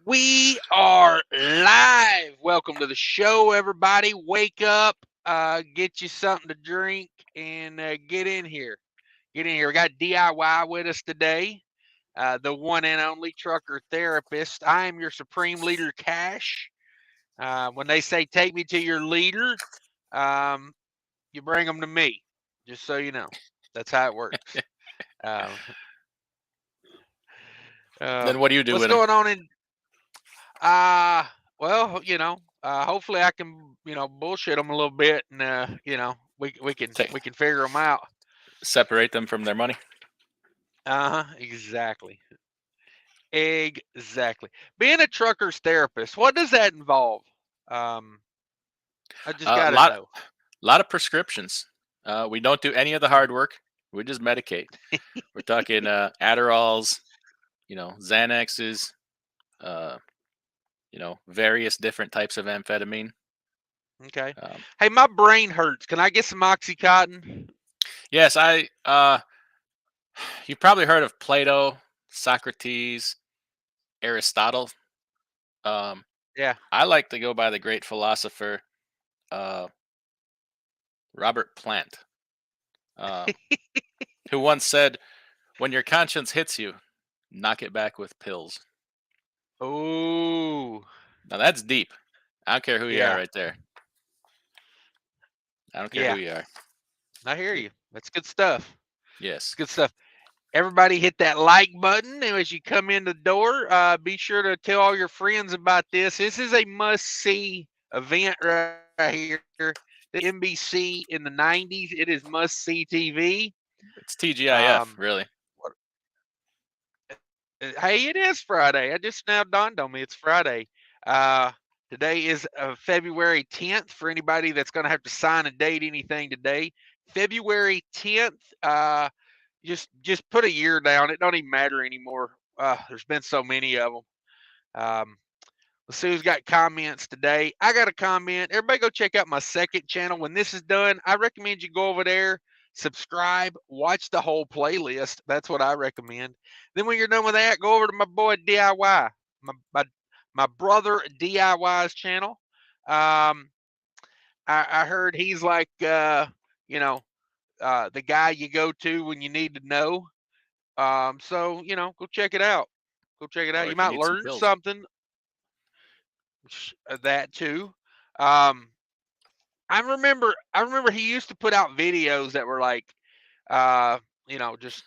We are live. Welcome to the show, everybody. Wake up, get you something to drink, and get in here. Get in here. We got DIY with us today, the one and only trucker therapist. I am your supreme leader, Cash. When they say take me to your leader, you bring them to me, just so you know. That's how it works. Um, Then what do you do what's with them? going on in well, hopefully I can, bullshit them a little bit, and we can figure them out. Separate them from their money? Exactly, exactly. Being a trucker's therapist, what does that involve? Um, I just A gotta lot, know. lot of prescriptions. We don't do any of the hard work. We just medicate. We're talking Adderalls, Xanaxes, uh, various different types of amphetamine. Okay. Um, Hey, my brain hurts. Can I get some OxyContin? yes, you've probably heard of Plato, Socrates, Aristotle. Um, Yeah. I like to go by the great philosopher uh, Robert Plant, uh, who once said, "When your conscience hits you, knock it back with pills." Oh, Now that's deep. I don't care who you are yeah, right there. I don't care who yeah. you are. I hear you. That's good stuff. It's Yes. good stuff. Everybody hit that like button, and as you come in the door, be sure to tell all your friends about this. This is a must-see event right here. The NBC in the 90s. It is must-see TV. It's TGIF, Um, really. hey, it is Friday. I just now dawned on me it's Friday. Uh, Today is February 10th. For anybody that's going to have to sign a date anything today, February 10th. Just put a year down. It don't even matter anymore. There's been so many of them. Um, let's see who's got comments today. I got a comment. Everybody go check out my second channel. When this is done, I recommend you go over there, subscribe, watch the whole playlist. That's what I recommend. Then when you're done with that, go over to my boy DIY, my brother DIY's channel. Um, I heard he's like, the guy you go to when you need to know. So go check it out. Go check it out. Or You if you might need some learn pills. something. That too. Um, I remember he used to put out videos that were like, just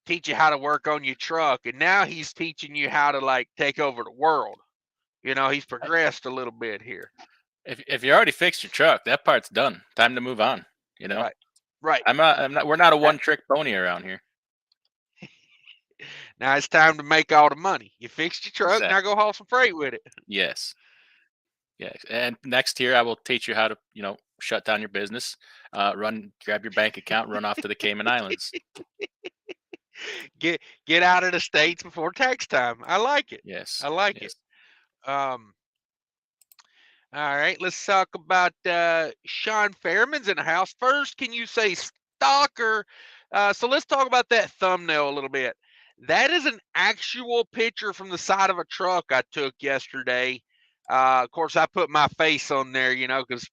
teach you how to work on your truck, and now he's teaching you how to like take over the world. He's progressed a little bit here. If you already fixed your truck, that part's done. Time to move on. You know, Right. Right. I'm not. We're not a Uh, one-trick pony around here. Now it's time to make all the money. You fixed your truck. Now Exactly. go haul some freight with it. Yes. Yeah. And next year, I will teach you how to, shut down your business, grab your bank account, run off to the Cayman Islands. Get out of the states before tax time. I like it. Yes. I like it. Yes. Um, all right, let's talk about Sean Fairman's in the house. First, can you say stalker? So let's talk about that thumbnail a little bit. That is an actual picture from the side of a truck I took yesterday. Of course, I put my face on there, because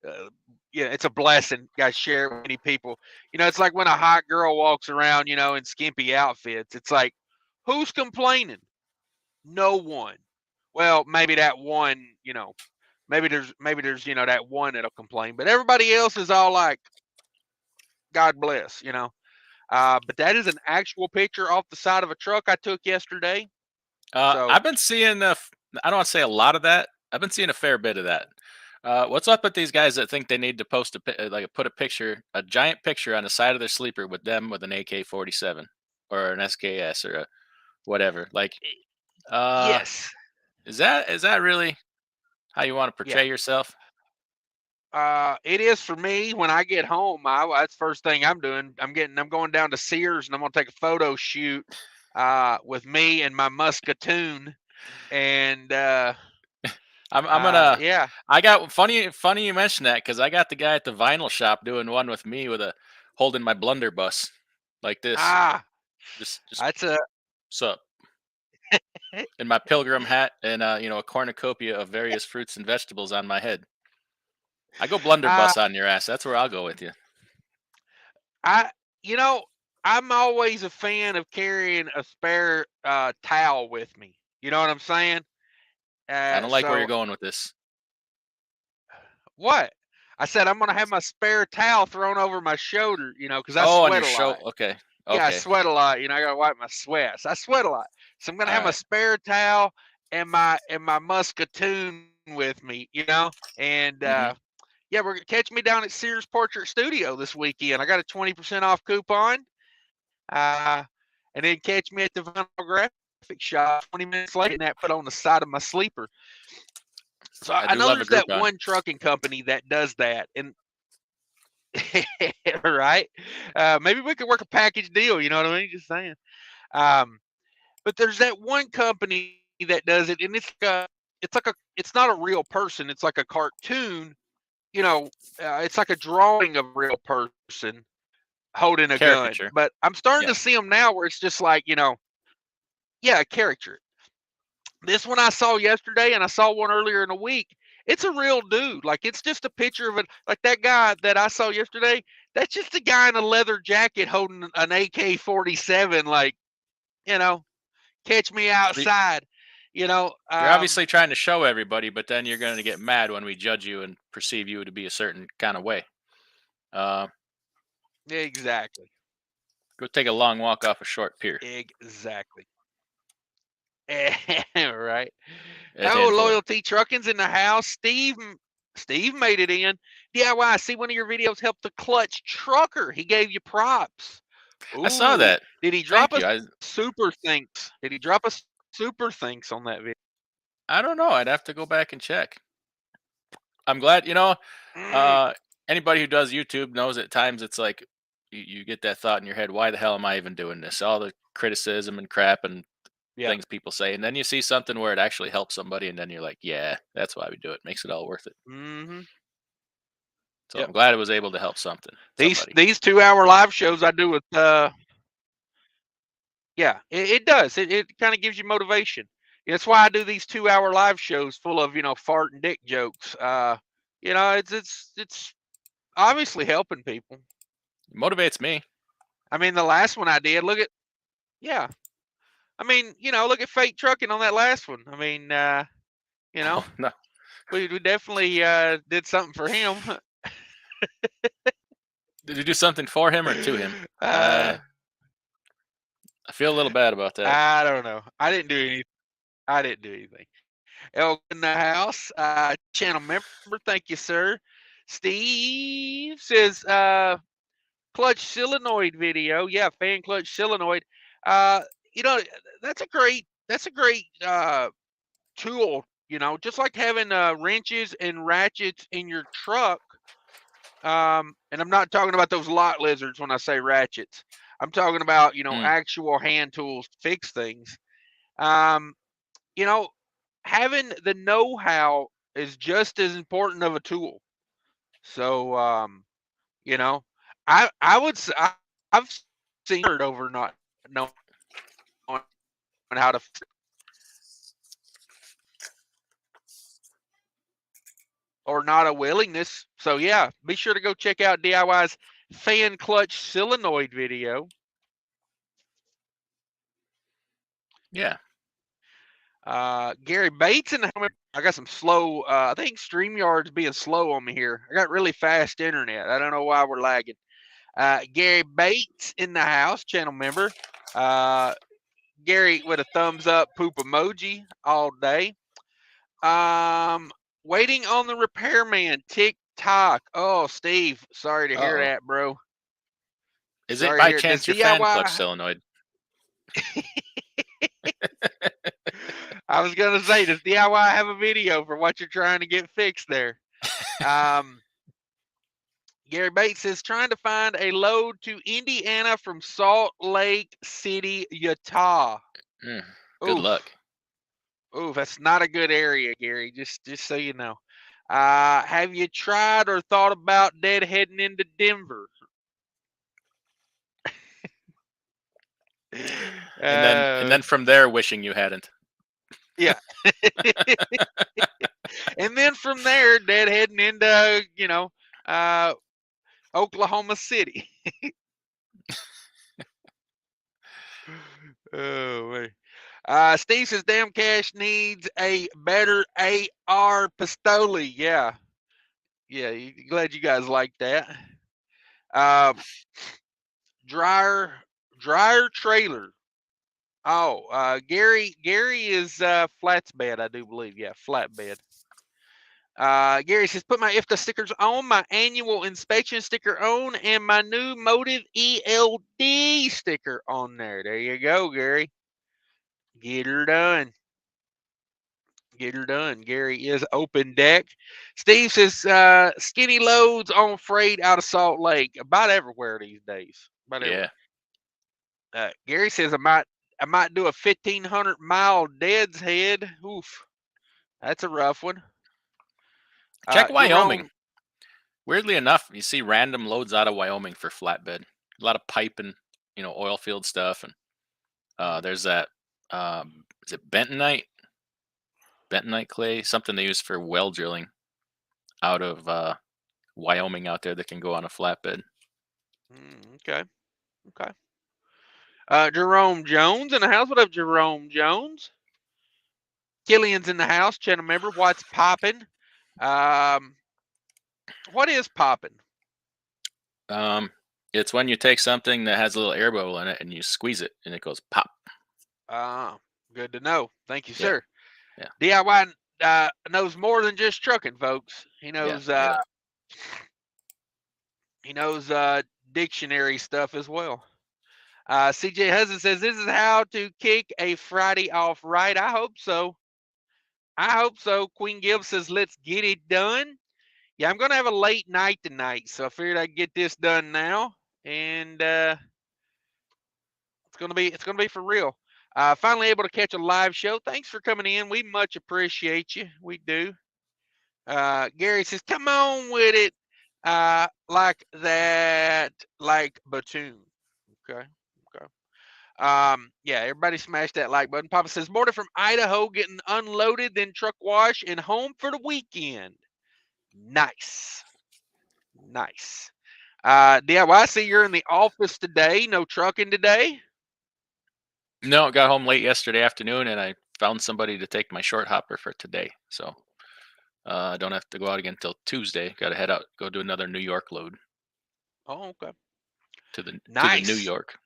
uh, it's a blessing. Guys, share it with many people. It's like when a hot girl walks around, in skimpy outfits. It's like, who's complaining? No one. Well, maybe that one, maybe there's that one that'll complain, but everybody else is all like, God bless. But that is an actual picture off the side of a truck I took yesterday. So I've been seeing, I don't want to say a lot of that. I've been seeing a fair bit of that. What's up with these guys that think they need to post put a picture, a giant picture on the side of their sleeper with them with an AK-47 or an SKS or a whatever? Like, uh, yes, is that really how you want to yeah. portray yourself? It is for me when I get home. That's the first thing I'm doing. I'm going down to Sears and I'm gonna take a photo shoot with me and my Muscatoon. And I'm gonna. yeah. I got funny you mentioned that because I got the guy at the vinyl shop doing one with me with a holding my blunderbuss like this. Ah, Just that's a sup. in my pilgrim hat and a cornucopia of various fruits and vegetables on my head. I go Uh, blunderbuss on your ass. That's where I'll go with you. I, you know, I'm always a fan of carrying a spare towel with me. You know what I'm saying? I don't like where you're So going with this. what? I said I'm gonna have my spare towel thrown over my shoulder, because I Oh, on sweat your a show. lot. Okay. Yeah, I Okay. sweat a lot. I gotta wipe my sweats. I sweat a lot, so I'm gonna All have my right. spare towel and my Muscatoon with me. And Mm-hmm. yeah, we're gonna catch me down at Sears Portrait Studio this weekend. I got a 20% off coupon. Uh, and then catch me at the vinyl graphic shop 20 minutes late, and that put on the side of my sleeper. So I I do know love a there's that Groupon. one trucking company that does that, and right, maybe we could work a package deal. You know what I mean? Just saying. Um, but there's that one company that does it, and it's not a real person. It's like a cartoon. It's like a drawing of a real person holding a gun. Caricature. But I'm starting Yeah. to see them now where it's just like, yeah, a caricature. This one I saw yesterday, and I saw one earlier in the week. It's a real dude. Like, it's just a picture of it. Like that guy that I saw yesterday, that's just a guy in a leather jacket holding an AK-47. Like, you know, catch me So outside. you're obviously trying to show everybody, but then you're going to get mad when we judge you and perceive you to be a certain kind of way. Uh, exactly, Go take a long walk off a short pier. exactly. Right. At Oh, 10-4. Loyalty Trucking's in the house. Steve made it in. DIY. I see one of your videos helped the clutch trucker. He gave you props. I saw Ooh, that. did he drop Thank a you. super thanks? Did he drop a super thanks on that video? I don't know. I'd have to go back and check. I'm glad, Mm, uh, anybody who does YouTube knows at times it's like you get that thought in your head, why the hell am I even doing this? All the criticism and crap and yeah. things people say. And then you see something where it actually helps somebody. And then you're like, yeah, that's why we do it. Makes it all worth it. Mm-hmm. So Yep. I'm glad it was able to help These somebody. these 2 hour live shows I do with yeah, it does. It kind of gives you motivation. That's why I do these 2 hour live shows full of fart and dick jokes. It's obviously helping people. It motivates me. I mean, the last one I did, yeah. I mean, look at Fate Trucking on that last one. I mean, Oh, no. we definitely did something for him. Did you do something for him or to him? uh, I feel a little bad about that. I don't know. I didn't do anything. I didn't do anything. Elk in the house, channel member. Thank you, sir. Steve says, clutch solenoid video. Yeah, fan clutch solenoid. Uh, you know, that's a great tool. Just like having wrenches and ratchets in your truck. And I'm not talking about those lot lizards when I say ratchets. I'm talking about Mm, actual hand tools to fix things. Um, you know, having the know-how is just as important of a tool. So, you know, I would say I've seen it over not knowing how to or not a willingness. So yeah, be sure to go check out DIY's fan clutch solenoid video. yeah. Gary Bates in the helmet. I got some slow. I think StreamYard's being slow on me here. I got really fast internet. I don't know why we're lagging. Gary Bates in the house, channel member. Gary with a thumbs up poop emoji all day. Waiting on the repairman. TikTok. Oh, Steve, sorry to hear Uh-oh. that, bro. Is it Sorry to by hear it. Does chance your fan clutch DIY? solenoid? I was gonna say, does DIY have a video for what you're trying to get fixed there? Um, Gary Bates says trying to find a load to Indiana from Salt Lake City, Utah. Mm, good luck. Oof, oof, that's not a good area, Gary. Just so you know. Have you tried or thought about deadheading into Denver? And then from there, wishing you hadn't. Yeah. And then from there, Dad heading into, Oklahoma City. Oh, man. Steve says, damn, Cash needs a better AR pistoli. Yeah. Yeah, glad you guys like that. Dryer trailer. Oh, Gary is flatbed, I do believe. Yeah, flatbed. Gary says, put my IFTA stickers on, my annual inspection sticker on, and my new Motive ELD sticker on there. There you go, Gary. Get her done. Get her done. Gary is open deck. Steve says, skinny loads on freight out of Salt Lake. About everywhere these days. About everywhere. Gary says, I might do a 1,500-mile Dead's Head. Oof. That's a rough one. Check Wyoming. Jerome, weirdly enough, you see random loads out of Wyoming for flatbed. A lot of pipe and oil field stuff, and there's that. Is it bentonite? Bentonite clay, something they use for well drilling out of Wyoming out there that can go on a flatbed. Okay. Jerome Jones in the house. What up, Jerome Jones? Killian's in the house. Channel member. What's popping? What is popping? It's when you take something that has a little air bubble in it and you squeeze it and it goes pop. Good to know. Thank you, sir. Yeah. DIY knows more than just trucking, folks. He knows he knows dictionary stuff as well. CJ Hudson says, this is how to kick a Friday off right. I hope so. Queen Gibbs says, let's get it done. Yeah, I'm going to have a late night tonight, so I figured I'd get this done now. And it's going to be for real. Finally able to catch a live show. Thanks for coming in. We much appreciate you. We do. Gary says, come on with it. Like that, like Batoon. Okay. Yeah, everybody smash that like button. Papa says, morning from Idaho, getting unloaded, then truck wash, and home for the weekend. Nice. DIY, I see you're in the office today. No trucking today? No, got home late yesterday afternoon, and I found somebody to take my short hopper for today. So I don't have to go out again until Tuesday. Got to head out, go do another New York load. Oh, okay. To the Nice. New York.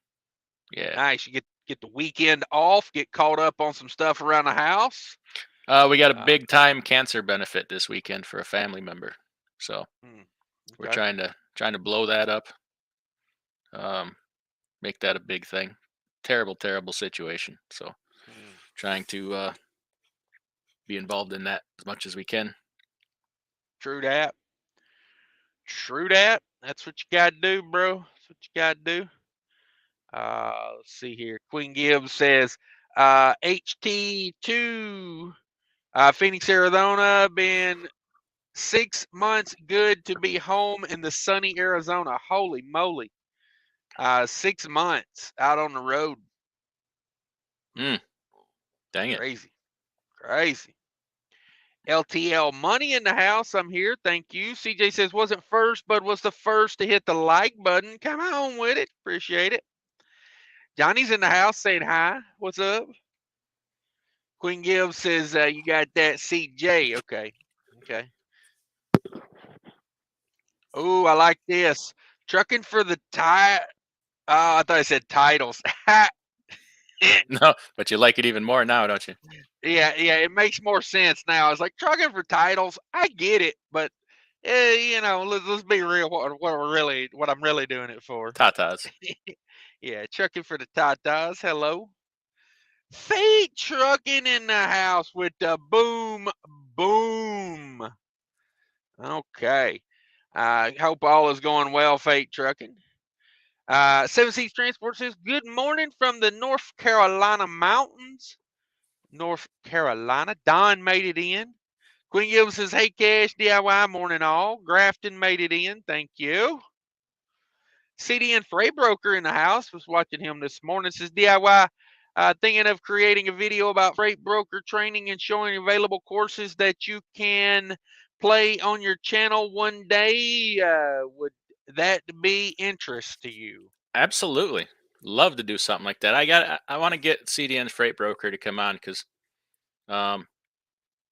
Yeah. Nice. You get the weekend off, get caught up on some stuff around the house. We got a big time cancer benefit this weekend for a family member. So we're trying to blow that up. Make that a big thing. Terrible situation. So trying to be involved in that as much as we can. True that. That's what you got to do, bro. That's what you got to do. Let's see here. Queen Gibbs says, HT2, Phoenix, Arizona, been 6 months good to be home in the sunny Arizona. Holy moly. 6 months out on the road. Dang it. Crazy. LTL money in the house. I'm here. Thank you. CJ says, wasn't first, but was the first to hit the like button. Come on with it. Appreciate it. Johnny's in the house saying hi. What's up? Queen Gibbs says, you got that CJ. Okay. Oh, I like this. Trucking for the tie. Oh, I thought I said titles. No, but you like it even more now, don't you? Yeah, it makes more sense now. I was like, trucking for titles. I get it, but let's be real. What I'm really doing it for. Tatas. Yeah, trucking for the tatas. Hello. Fate trucking in the house with the boom. Okay. I hope all is going well, Fate trucking. Seven Seas Transport says, good morning from the North Carolina mountains. North Carolina. Don made it in. Queen Gibbs says, hey, Cash, DIY, morning all. Grafton made it in. Thank you. CDN Freight Broker in the house. Was watching him this morning. Says DIY. Thinking of creating a video about freight broker training and showing available courses that you can play on your channel one day. Would that be interest to you? Absolutely. Love to do something like that. I want to get CDN's freight broker to come on because um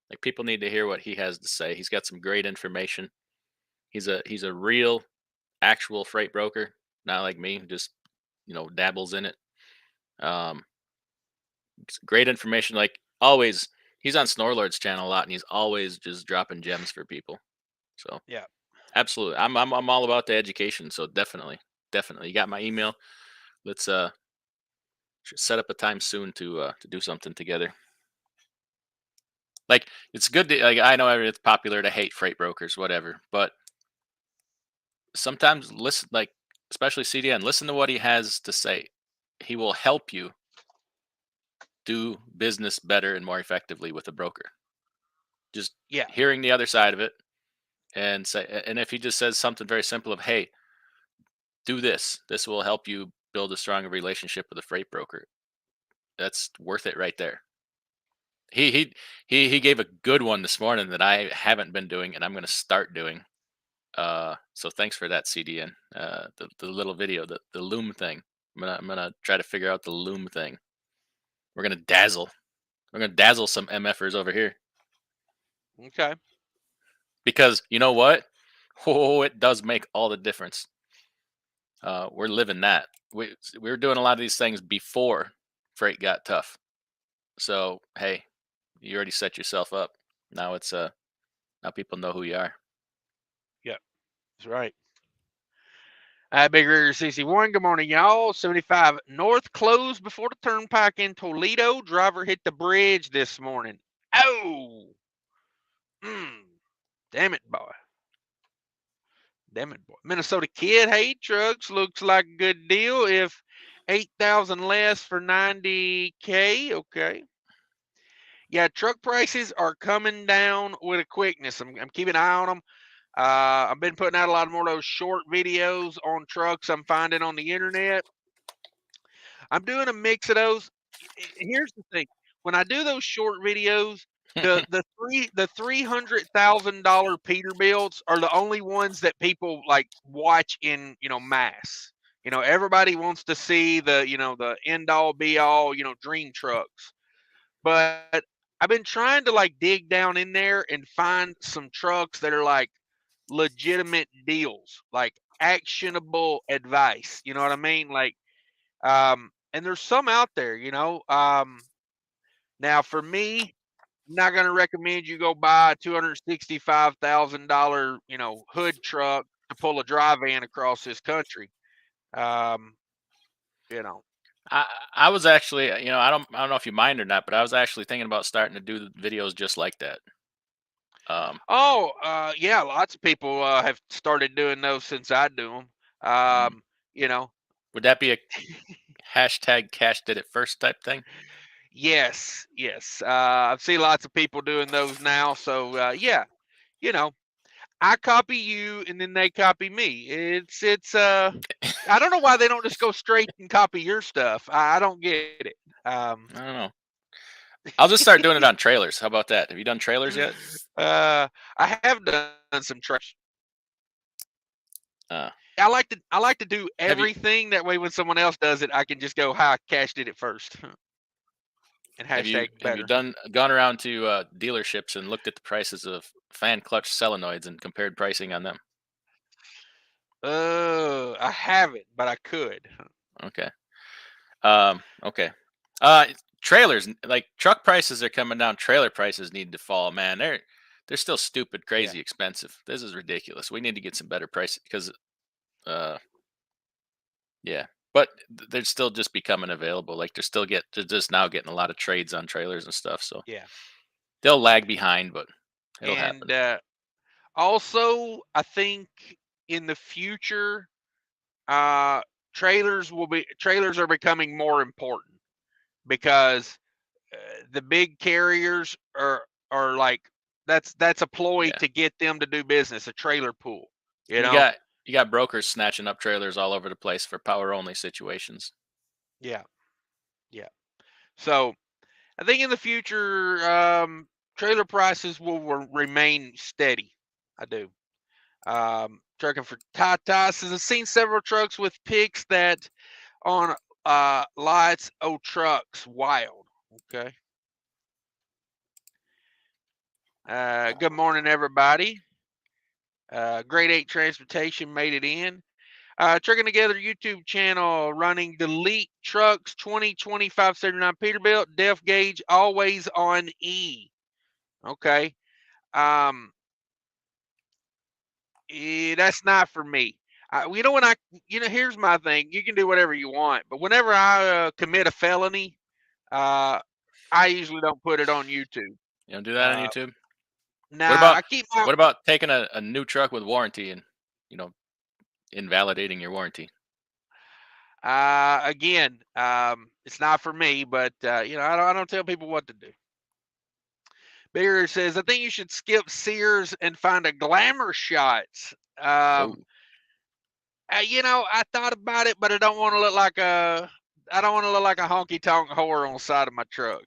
like people need to hear what he has to say. He's got some great information. He's a real actual freight broker, not like me, who just dabbles in it. Um it's great information. Like always, he's on Snorlord's channel a lot and he's always just dropping gems for people. So Yeah. absolutely. I'm all about the education. So definitely. Definitely. You got my email. Let's set up a time soon to do something together. Like it's good to like I know it's popular to hate freight brokers, whatever, but sometimes listen, like especially CDN, listen to what he has to say. He will help you do business better and more effectively with a broker. Just Yeah. hearing the other side of it and if he just says something very simple of hey, do this. This will help you build a stronger relationship with a freight broker. That's worth it right there. He gave a good one this morning that I haven't been doing and I'm going to start doing. So thanks for that, CDN. The little video, the loom thing. I'm gonna try to figure out the loom thing. We're gonna dazzle. We're gonna dazzle some MFers over here Okay. because you know what? Oh, it does make all the difference. We're living that. We were doing a lot of these things before freight got tough. So hey, you already set yourself up. Now it's now people know who you are. Yeah. That's right. Big Rigger CC1, good morning, y'all. 75 North closed before the turnpike in Toledo. Driver hit the bridge this morning. Oh! Damn it, boy. Damn it, boy. Minnesota Kid, hey, trucks, looks like a good deal. If 8,000 less for 90K, okay. Yeah, truck prices are coming down with a quickness. I'm keeping an eye on them. I've been putting out a lot more of those short videos on trucks I'm finding on the internet. I'm doing a mix of those. Here's the thing: when I do those short videos, the $300,000 Peterbilts are the only ones that people like watch in mass. Everybody wants to see the end all be all dream trucks. But I've been trying to like dig down in there and find some trucks that are like legitimate deals, like actionable advice. You know what I mean? Like, and there's some out there. Now for me, I'm not going to recommend you go buy a $265,000, hood truck to pull a dry van across this country. Um, you know. I I was actually, I don't know if you mind or not, but I was actually thinking about starting to do the videos just like that. Um, Oh, yeah, lots of people have started doing those since I do them. mm, You know, would that be a hashtag cash did it first type thing? yes, yes. I've seen lots of people doing those now. So yeah, you know, I copy you and then they copy me. It's I don't know why they don't just go straight and copy your stuff. I don't get it. Um, I don't know. I'll just start doing it on trailers. How about that? Have you done trailers yet? I have done some trash. Uh, I like to do have you everything that way when someone else does it, I can just go, "Hi, Cash did it first," and have you hashtag have you better. done gone around to dealerships and looked at the prices of fan clutch solenoids and compared pricing on them? I haven't, but I could. Okay. Okay. Trailers like truck prices are coming down. Trailer prices need to fall, man. They're still stupid, Yeah, crazy expensive. This is ridiculous. We need to get some better prices because, uh, yeah. But they're still just becoming available. Like they're just now getting a lot of trades on trailers and stuff. So yeah, they'll lag behind, but it'll and happen. also I think in the future, uh, trailers are becoming more important because the big carriers are like that's a ploy Yeah. to get them to do business, a trailer pool, you You know. got You got brokers snatching up trailers all over the place for power only situations. Yeah, yeah. So I think in the future, trailer prices will remain steady. I do. Trucking for Tatas. I've seen several trucks with pics that on lights. Oh, trucks, wild. Okay. Good morning, everybody. Grade 8 Transportation made it in. Trucking Together YouTube channel running delete trucks 202579 Peterbilt def gauge always on E. Okay. That's not for me. Here's my thing. You can do whatever you want, but whenever I commit a felony, I usually don't put it on YouTube. You don't do that on Uh, YouTube. nah, I keep my. What about taking a new truck with warranty and invalidating your warranty? Again, it's not for me, but I don't tell people what to do. Bigger says, I think you should skip Sears and find a glamour shots. I thought about it, but I don't want to look like a honky tonk whore on the side of my truck.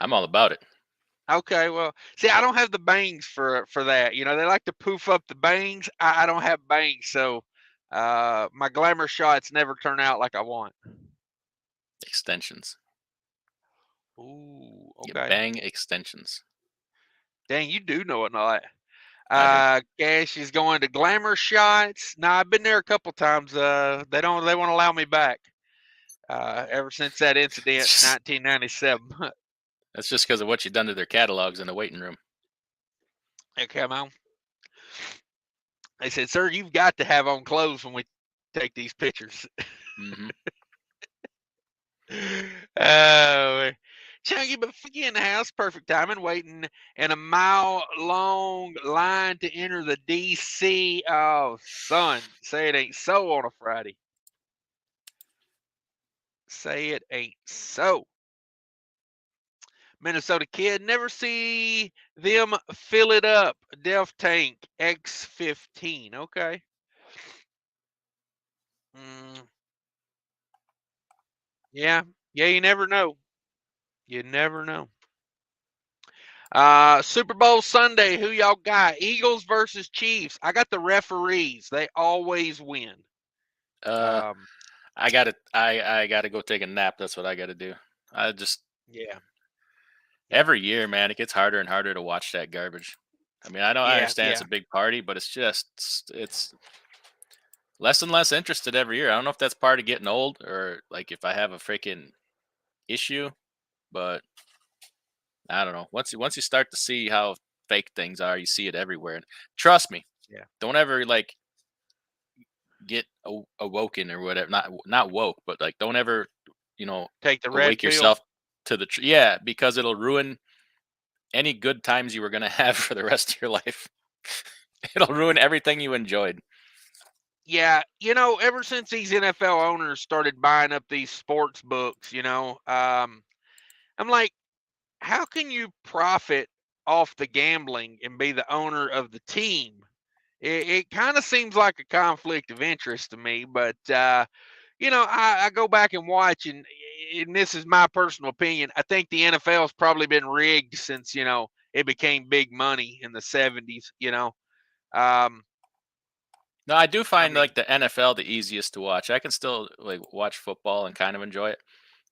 I'm all about it. Okay, well, see, I don't have the bangs for that. They like to poof up the bangs. I don't have bangs, so my glamour shots never turn out like I want. Extensions. Ooh, You okay. bang extensions. Dang, you do know it, not. I do. Cash is going to glamour shots. Now I've been there a couple times. They won't allow me back. Ever since that incident, 1997. That's just because of what you've done to their catalogs in the waiting room. They come on. They said, "Sir, you've got to have on clothes when we take these pictures." Mm-hmm. Oh, Chunky, but Figgy in the house, perfect timing, waiting in a mile-long line to enter the DC. Oh, son, say it ain't so on a Friday. Say it ain't so. Minnesota kid, never see them fill it up. Def Tank X15. Okay. Yeah. Yeah, you never know. You never know. Super Bowl Sunday, who y'all got? Eagles versus Chiefs. I got the referees. They always win. I gotta go take a nap. That's what I gotta do. Yeah. Every year, man, it gets harder and harder to watch that garbage. I mean, I understand it's a big party, but it's less and less interested every year. I don't know if that's part of getting old or like if I have a freaking issue, but I don't know. Once you start to see how fake things are, you see it everywhere. And trust me, Yeah. don't ever like get awoken or whatever. Not woke, but like don't ever Take the red awake pill. yourself to the yeah, because it'll ruin any good times you were gonna have for the rest of your life. It'll ruin everything you enjoyed. Yeah, ever since these NFL owners started buying up these sports books, I'm like, how can you profit off the gambling and be the owner of the team? It kind of seems like a conflict of interest to me, but I go back and watch, and this is my personal opinion. I think the NFL's probably been rigged since it became big money in the '70s. No, I do find like the NFL the easiest to watch. I can still like watch football and kind of enjoy it,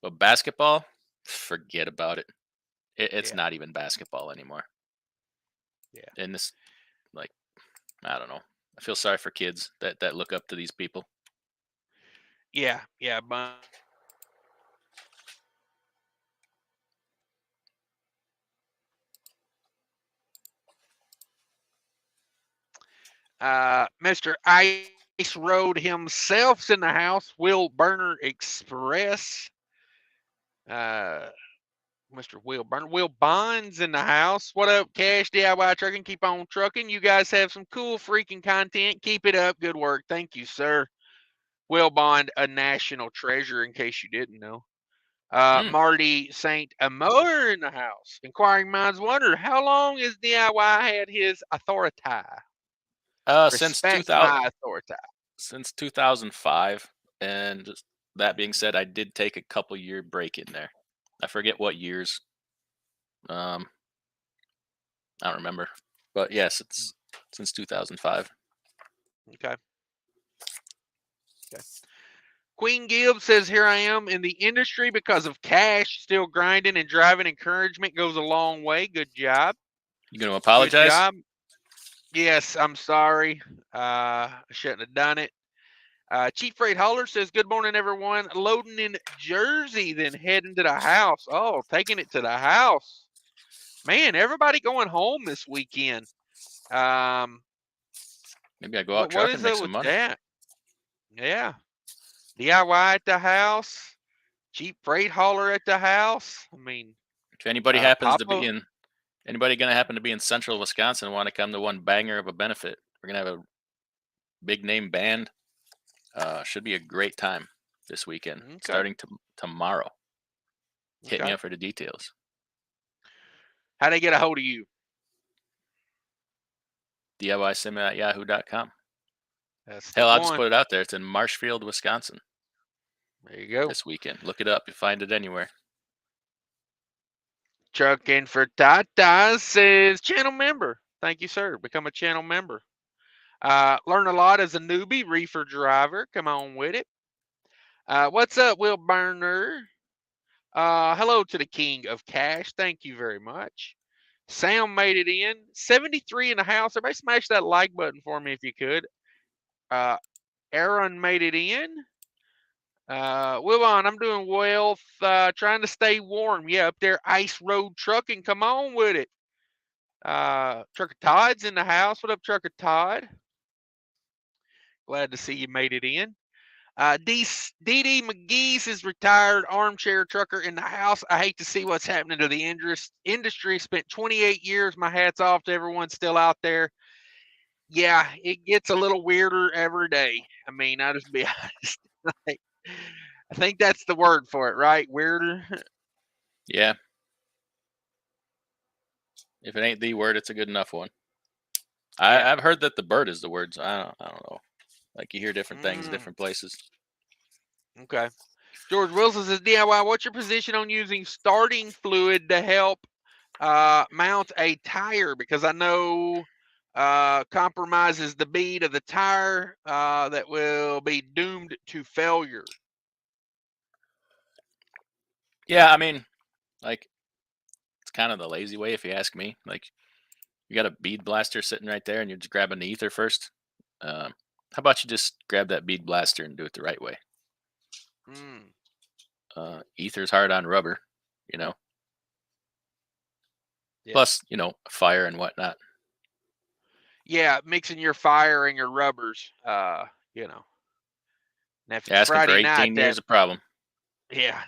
but basketball, forget about it. It's not even basketball anymore. Yeah. And this, like, I don't know. I feel sorry for kids that look up to these people. Yeah, but Mr. Ice Road himself's in the house. Will Burner Express. Mr. Will Burner. Will Bond's in the house. What up, Cash DIY Trucking? Keep on trucking. You guys have some cool freaking content. Keep it up. Good work. Thank you, sir. Will Bond, a national treasure, in case you didn't know. Marty St. Amour in the house. Inquiring minds wonder, how long has DIY had his authority? Since Respect 2000, my authority. since 2005, and just that being said, I did take a couple year break in there. I forget what years. I don't remember, but yes, it's since 2005. Okay. Okay. Queen Gibbs says, "Here I am in the industry because of cash. Still grinding and driving. Encouragement goes a long way. Good job. You gonna Good apologize? job. Yes, I'm sorry. I shouldn't have done it." Chief Freight Hauler says, "Good morning, everyone. Loading in Jersey, then heading to the house. Oh, taking it to the house. Man, everybody going home this weekend. Maybe I go out What trucking is and make up some with money. that? Yeah. DIY at the house. Cheap freight hauler at the house. I mean, If anybody happens to be Papa. in, anybody gonna happen to be in Central Wisconsin and want to come to one banger of a benefit, we're gonna have a big name band. Should be a great time this weekend, Okay. starting tomorrow. Hit me Okay. up for the details. How they get a hold of you? DIYsim@yahoo.com. That's the Hell, I'll just one. put it out there. It's in Marshfield, Wisconsin There you go. this weekend. Look it up. You'll find it anywhere. Trucking for Tatas says channel member. Thank you, sir. Become a channel member. Learn a lot as a newbie reefer driver. Come on with it. What's up, Will Burner? Hello to the king of cash. Thank you very much. Sam made it in. 73 in the house. Everybody smash that like button for me if you could. Aaron made it in. Willon, I'm doing well. Trying to stay warm. Yeah, up there, Ice Road Trucking. Come on with it. Trucker Todd's in the house. What up, Trucker Todd? Glad to see you made it in. DD McGee's is retired armchair trucker in the house. I hate to see what's happening to the industry. Spent 28 years. My hat's off to everyone still out there. Yeah, it gets a little weirder every day. I mean, I'll just be honest. Like, I think that's the word for it, right? Weirder. Yeah. If it ain't the word, it's a good enough one. Yeah. I've heard that the bird is the word. So I don't know. Like you hear different things, different places. Okay. George Wilson says, DIY, what's your position on using starting fluid to help mount a tire? Because I know compromises the bead of the tire that will be doomed to failure. Yeah, I mean, like it's kind of the lazy way, if you ask me. Like you got a bead blaster sitting right there, and you're just grabbing the ether first. How about you just grab that bead blaster and do it the right way? Ether's hard on rubber, you know. Yeah. Plus, you know, fire and whatnot. Yeah, mixing your fire and your rubbers, you know. Now, if it's Asking Friday for night, 18 years of problem. Yeah.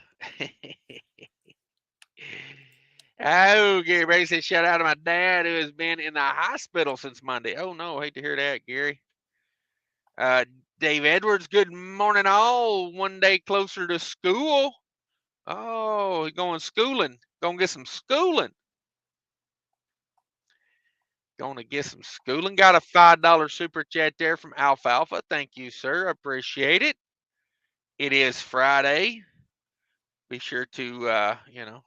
Oh, Gary Brady said, shout out to my dad who has been in the hospital since Monday. Oh, no. Hate to hear that, Gary. Dave Edwards, good morning, all. One day closer to school. Oh, he's going schooling. Going to get some schooling. Going to get some schooling. Got a $5 super chat there from Alfalfa. Thank you, sir. Appreciate it. It is Friday. Be sure to, you know,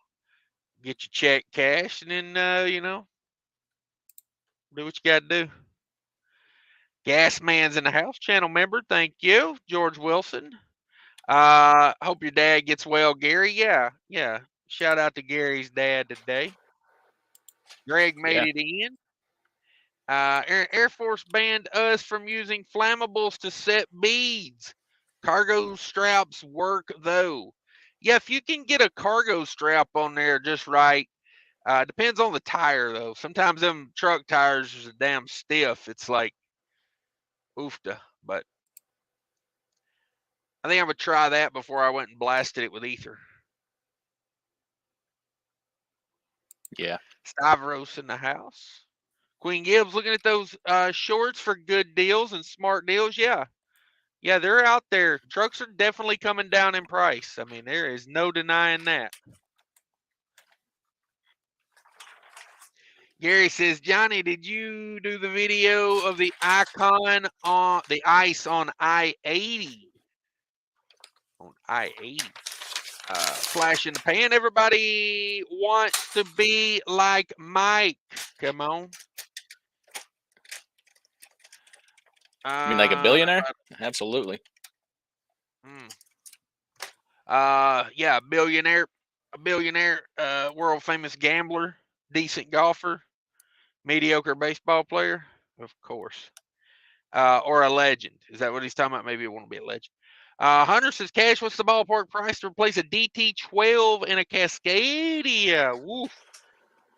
get your check cashed and then, you know, do what you got to do. Gas Man's in the house, channel member. Thank you, George Wilson. Hope your dad gets well, Gary. Yeah. Shout out to Gary's dad today. Greg made it in. Air Force banned us from using flammables to set beads. Cargo straps work though. Yeah, if you can get a cargo strap on there just right. Depends on the tire though. Sometimes them truck tires are damn stiff. It's like oofta, but I think I'm gonna try that before I went and blasted it with ether. Yeah. Stavros in the house. Queen Gibbs looking at those shorts for good deals and smart deals. Yeah, they're out there. Trucks are definitely coming down in price. I mean, there is no denying that. Gary says, Johnny, did you do the video of the icon on the ice on I-80? On I-80. Flash in the pan. Everybody wants to be like Mike. Come on. You mean like a billionaire? Absolutely. Yeah, a billionaire, world famous gambler, decent golfer, mediocre baseball player, of course, or a legend. Is that what he's talking about? Maybe it won't be a legend. Hunter says, Cash, what's the ballpark price to replace a DT12 in a Cascadia? Woof.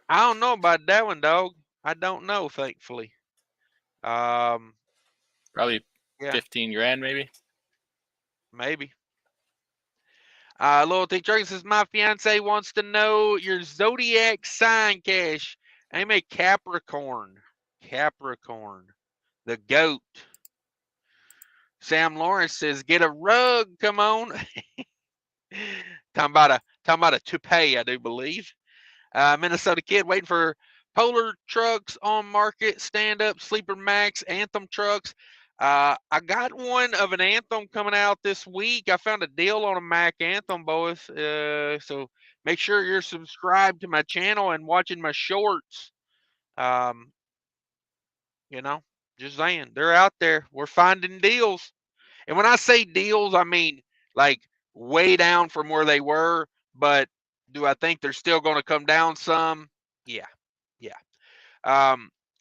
I don't know about that one, dog. I don't know, thankfully. Probably 15 grand, maybe. Maybe. Loyalty Trucking says, my fiance wants to know your zodiac sign, Cash. I'm a Capricorn. Capricorn. The goat. Sam Lawrence says, get a rug. Come on. talking about a toupee, I do believe. Minnesota Kid waiting for Polar trucks on market, stand-up, Sleeper Max, Anthem trucks. I got one of an Anthem coming out this week. I found a deal on a Mac Anthem, boys. So make sure you're subscribed to my channel and watching my shorts. You know, just saying, they're out there. We're finding deals. And when I say deals, I mean like way down from where they were. But do I think they're still going to come down some? Yeah.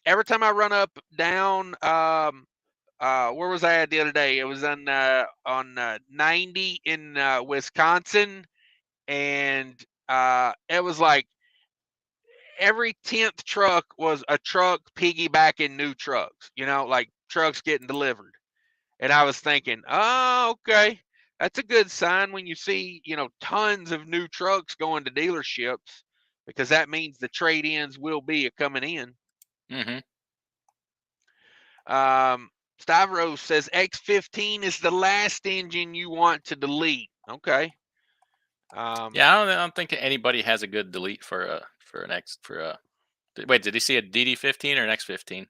Every time I run up, down, where was I at the other day? It was on 90 in Wisconsin, and it was like every 10th truck was a truck piggybacking new trucks. You know, like trucks getting delivered. And I was thinking, oh, okay, that's a good sign when you see, you know, tons of new trucks going to dealerships, because that means the trade-ins will be coming in. Stavros says X15 is the last engine you want to delete. Okay. Yeah, I don't think anybody has a good delete for an X wait, did he see a DD15 or an X15?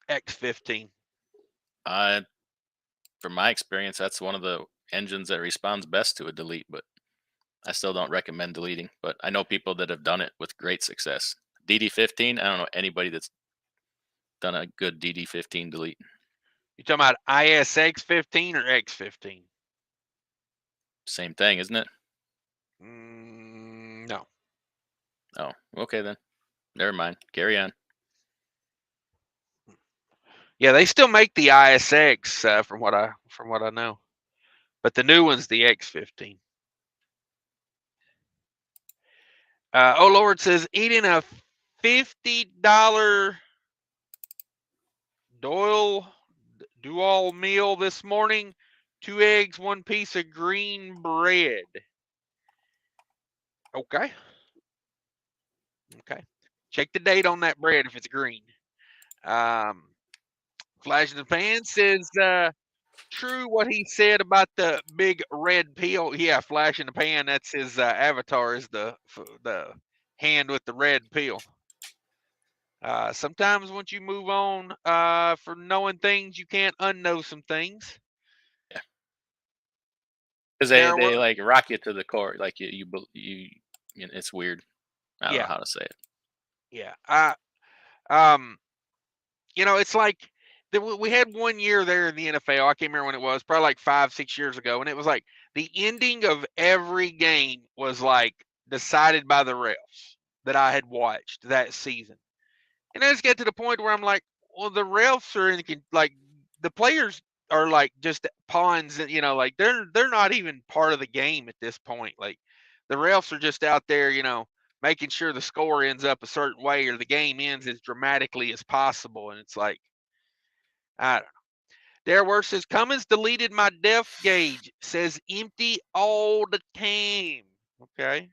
X15. From my experience, that's one of the engines that responds best to a delete, but I still don't recommend deleting. But I know people that have done it with great success. DD15, I don't know anybody that's done a good DD15 delete. You talking about ISX15 or X15? Same thing, isn't it? No. Oh, okay then. Never mind. Carry on. Yeah, they still make the ISX from what I know, but the new one's the X15. Oh Lord says eating a $50 dual meal this morning, 2 eggs, 1 piece of green bread. Okay. Check the date on that bread if it's green. Flash in the Pan says, true what he said about the big red pill. Yeah, Flash in the Pan, that's his avatar, is the hand with the red pill. Sometimes once you move on for knowing things, you can't unknow some things. Yeah. Because they like rock you to the core. Like you it's weird. I don't know how to say it. Yeah. You know, it's like we had 1 year there in the NFL. I can't remember when it was, probably like 5-6 years ago. And it was like the ending of every game was like decided by the refs that I had watched that season. And I just get to the point where I'm like, well, the refs are like the players are like just pawns, you know, like they're not even part of the game at this point. Like the refs are just out there, you know, making sure the score ends up a certain way or the game ends as dramatically as possible. And it's like, I don't know. Dare Worth says, Cummins deleted my depth gauge. Says empty all the time. Okay.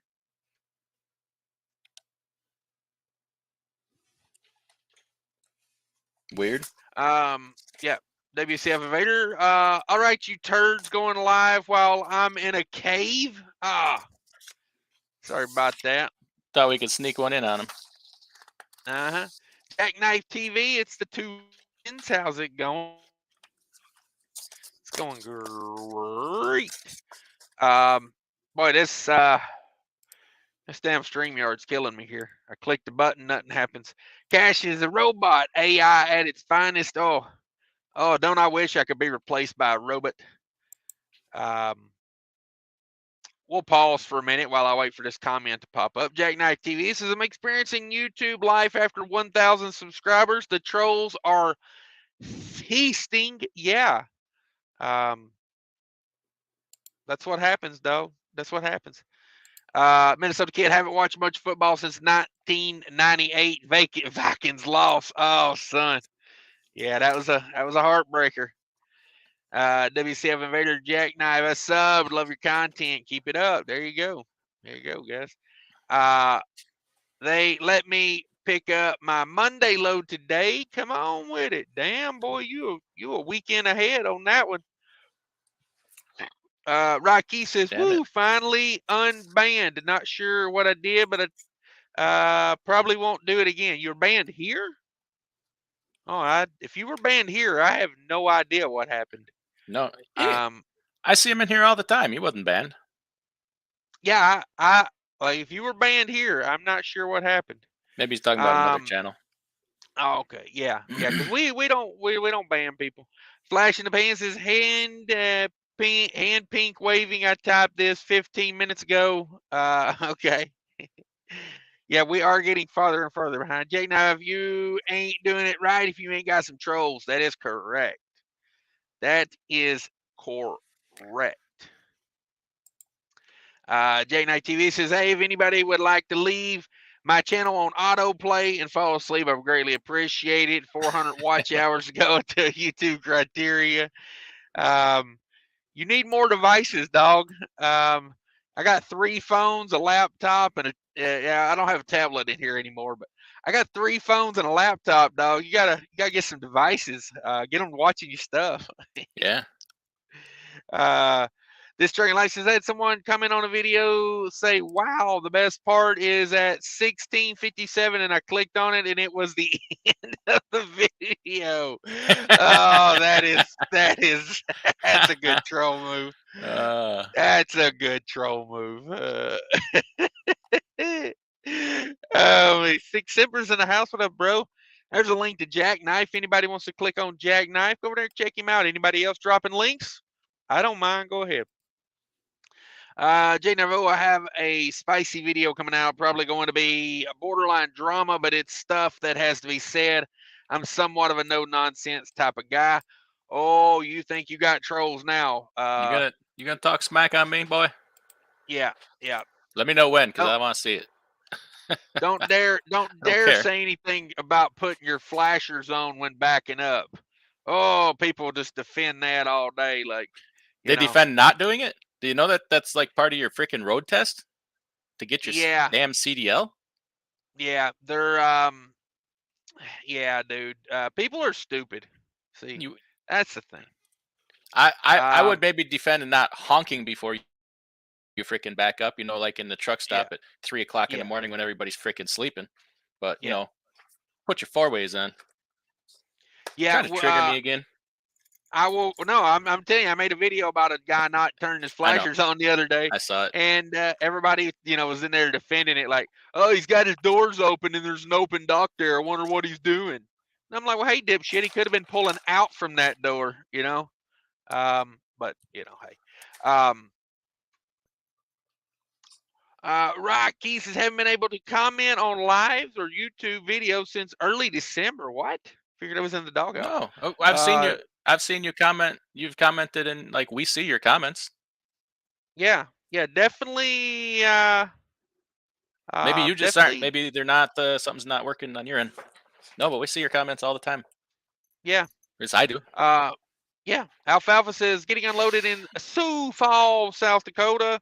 Weird. Yeah. WCF Invader. All right, you turds going live while I'm in a cave. Sorry about that. Thought we could sneak one in on him. Jackknife TV, it's the two friends. How's it going? It's going great. Boy, this damn StreamYard's killing me here. I click the button, nothing happens. Cash is a robot, AI at its finest. Oh, don't I wish I could be replaced by a robot. We'll pause for a minute while I wait for this comment to pop up. Jackknife TV says, I'm experiencing YouTube life after 1,000 subscribers. The trolls are feasting. Yeah. That's what happens, though. That's what happens. Minnesota kid, haven't watched much football since 1998. Vikings loss. Oh, son. Yeah, that was a heartbreaker. W7 Invader Jackknife, a sub. Love your content. Keep it up. There you go. There you go, guys. They let me pick up my Monday load today. Come on with it. Damn, boy, you a weekend ahead on that one. Rocky says, woo, finally unbanned. Not sure what I did, but I probably won't do it again. You're banned here? Oh, if you were banned here, I have no idea what happened. No, I see him in here all the time. He wasn't banned. Yeah, I like if you were banned here, I'm not sure what happened. Maybe he's talking about another channel. Oh, okay, yeah, because we don't ban people. Flash in the pan says hand pink waving. I typed this 15 minutes ago. Okay. Yeah, we are getting farther and further behind. Jake, now if you ain't doing it right, if you ain't got some trolls, that is correct. That is correct. Jake Knight TV says, hey, if anybody would like to leave my channel on autoplay and fall asleep, I would greatly appreciate it. 400 watch hours ago to YouTube criteria. You need more devices, dog. I got 3 phones, a laptop, and I don't have a tablet in here anymore, but I got 3 phones and a laptop, dog. You gotta get some devices. Get them watching your stuff. Yeah. This Dragon Light says, I had someone comment on a video say, wow, the best part is at 16:57, and I clicked on it and it was the end of the video. Oh, that's a good troll move. That's a good troll move. 6 Simpers in the house. What up, bro? There's a link to Jackknife. Anybody wants to click on Jackknife, go over there and check him out. Anybody else dropping links? I don't mind. Go ahead. Jay Navarro, I have a spicy video coming out, probably going to be a borderline drama, but it's stuff that has to be said. I'm somewhat of a no-nonsense type of guy. Oh, you think you got trolls now? You gonna talk smack on me, boy? Yeah. Let me know when, because I want to see it. Don't dare say anything about putting your flashers on when backing up. Oh, people just defend that all day. Like they defend not doing it. Do you know that that's like part of your freaking road test to get your damn CDL? Yeah, they're yeah, dude. People are stupid. See, that's the thing. I would maybe defend not honking before you freaking back up. Like in the truck stop at 3 o'clock in the morning when everybody's freaking sleeping. But put your 4-ways on. Yeah, trying to trigger me again. I will. No, I'm telling you, I made a video about a guy not turning his flashers on the other day. I saw it, and everybody, was in there defending it, like, oh, he's got his doors open and there's an open dock there. I wonder what he's doing. And I'm like, well, hey, dipshit, he could have been pulling out from that door, But hey. Rocky says, haven't been able to comment on lives or YouTube videos since early December. What? Figured I was in the doghouse. No, I've seen you comment. You've commented, and we see your comments. Yeah, definitely. Maybe you just aren't. Maybe they're not. Something's not working on your end. No, but we see your comments all the time. Yeah, yes, I do. Yeah. Alfalfa says, getting unloaded in Sioux Falls, South Dakota.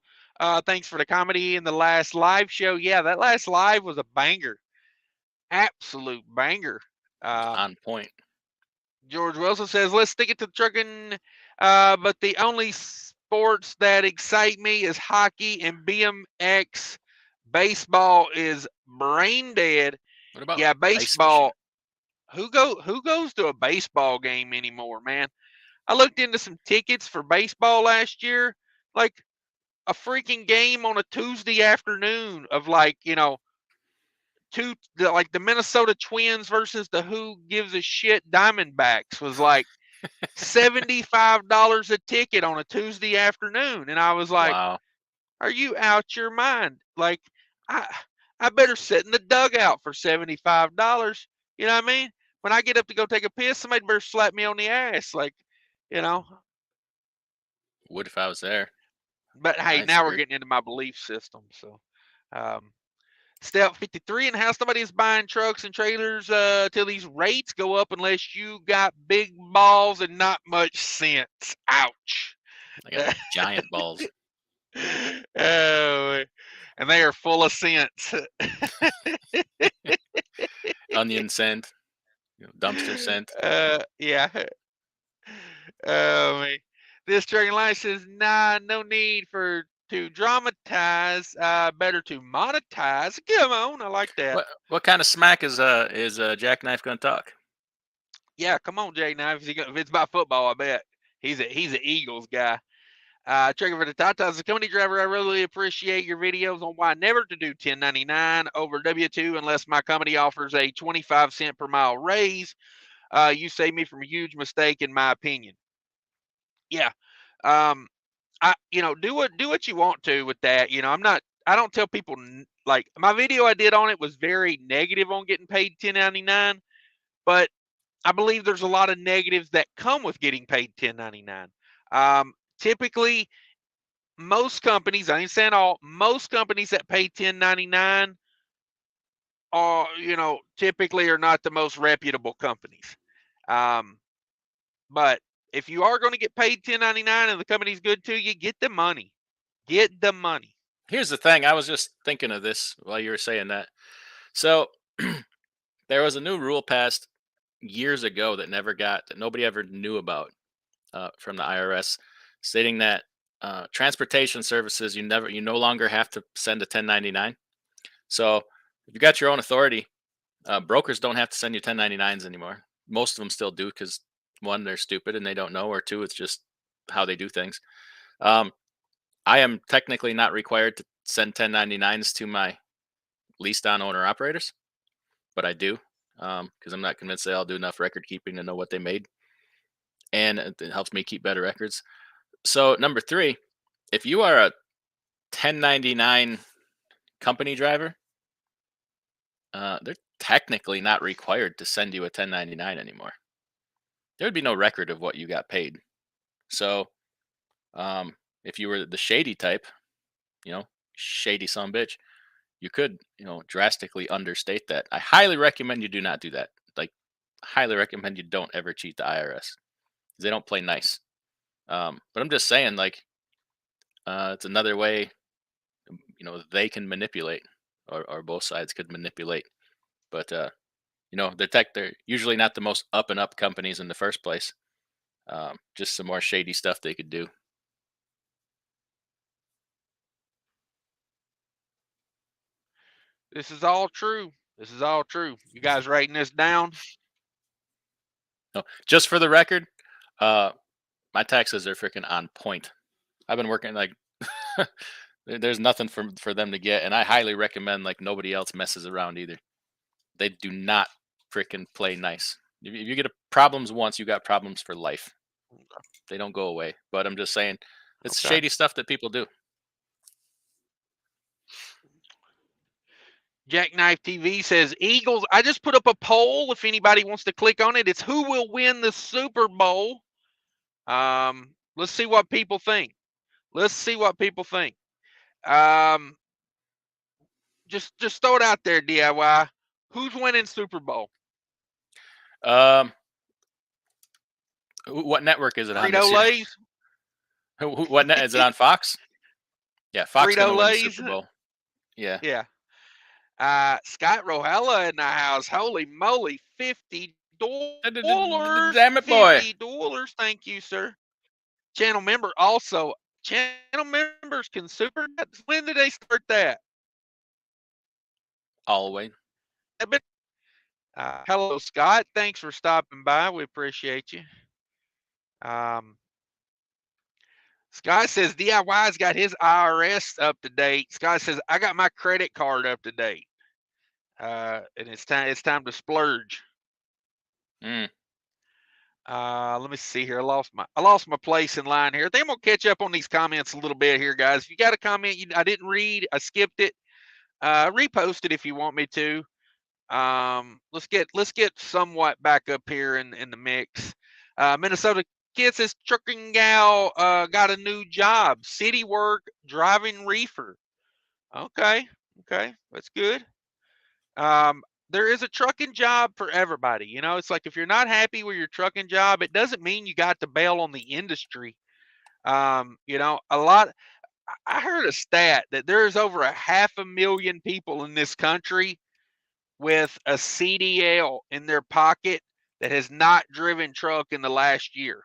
Thanks for the comedy in the last live show. Yeah, that last live was a banger. Absolute banger. On point. George Wilson says, let's stick it to trucking, but the only sports that excite me is hockey and BMX. Baseball is brain dead. What about Yeah, ice fishing? baseball. Who goes to a baseball game anymore, man? I looked into some tickets for baseball last year, like a freaking game on a Tuesday afternoon of like, like the Minnesota Twins versus the who gives a shit Diamondbacks was like $75 a ticket on a Tuesday afternoon. And I was like, Wow. are you out your mind? Like, I I better sit in the dugout for $75. You know what I mean? When I get up to go take a piss, somebody better slap me on the ass. Like, you know. Would if I was there. But hey, I now we're screwed. getting into my belief system. So, um, step 53 and how somebody is buying trucks and trailers till these rates go up unless you got big balls and not much sense. Ouch. I got giant balls. Oh, and they are full of sense. Onion scent, dumpster scent. Yeah. Oh, man. This dragon line says, nah, no need for to dramatize. Better to monetize. Come on, I like that. What kind of smack is Jackknife gonna talk? Yeah, come on, Jay. Now, if it's about football, I bet he's an Eagles guy. Trigger for the Tatas, as a company driver, I really appreciate your videos on why never to do 1099 over W2 unless my company offers a 25 cent per mile raise. You saved me from a huge mistake, in my opinion. Yeah. Um, do what you want to with that. I don't tell people like my video I did on it was very negative on getting paid 1099, but I believe there's a lot of negatives that come with getting paid 1099. Typically, most companies, I ain't saying all, most companies that pay 1099 are, typically are not the most reputable companies. But if you are going to get paid 1099 and the company's good to you, get the money. Get the money. Here's the thing. I was just thinking of this while you were saying that. So there was a new rule passed years ago that nobody ever knew about from the IRS, stating that transportation services you no longer have to send a 1099. So if you got your own authority, brokers don't have to send you 1099s anymore. Most of them still do because one, they're stupid and they don't know, or two, it's just how they do things. Um, I am technically not required to send 1099s to my leased on owner operators, but I do because I'm not convinced they all do enough record keeping to know what they made, and it helps me keep better records. So number three, if you are a 1099 company driver, they're technically not required to send you a 1099 anymore. There would be no record of what you got paid. So if you were the shady type, shady son bitch, you could, drastically understate that. I highly recommend you do not do that. Like, highly recommend you don't ever cheat the IRS. They don't play nice. But I'm just saying, like, it's another way, they can manipulate, or both sides could manipulate. But they're usually not the most up and up companies in the first place. Just some more shady stuff they could do. This is all true. This is all true. You guys writing this down? No, just for the record, my taxes are freaking on point. I've been working like there's nothing for them to get, and I highly recommend like nobody else messes around either. They do not freaking play nice. If you get problems once, you got problems for life. They don't go away. But I'm just saying, it's Okay. shady stuff that people do. Jackknife TV says Eagles. I just put up a poll. If anybody wants to click on it, it's who will win the Super Bowl. Let's see what people think. Let's see what people think. Just throw it out there, DIY. Who's winning Super Bowl? What network is it on this Frito year? Lays. What net is it on? Fox? Yeah, Fox Frito gonna win the Lays. Super Bowl. Yeah. Yeah. Scott Rohella in the house. Holy moly, $50. Damn it, boy. $50. Thank you, sir. Channel member also. Channel members can super. When did they start that? Always. I've been Hello, Scott. Thanks for stopping by. We appreciate you. Scott says DIY's got his IRS up to date. Scott says I got my credit card up to date. And it's time to splurge. Mm. Let me see here. I lost my place in line here. I think I'm gonna catch up on these comments a little bit here, guys. If you got a comment I didn't read, I skipped it. Repost it if you want me to. Let's get somewhat back up here in the mix. Minnesota Kid says trucking gal got a new job, city work, driving reefer. Okay, that's good. There is a trucking job for everybody. You know, it's like if you're not happy with your trucking job, it doesn't mean you got to bail on the industry. You know, I heard a stat that there's over 500,000 people in this country with a CDL in their pocket that has not driven truck in the last year.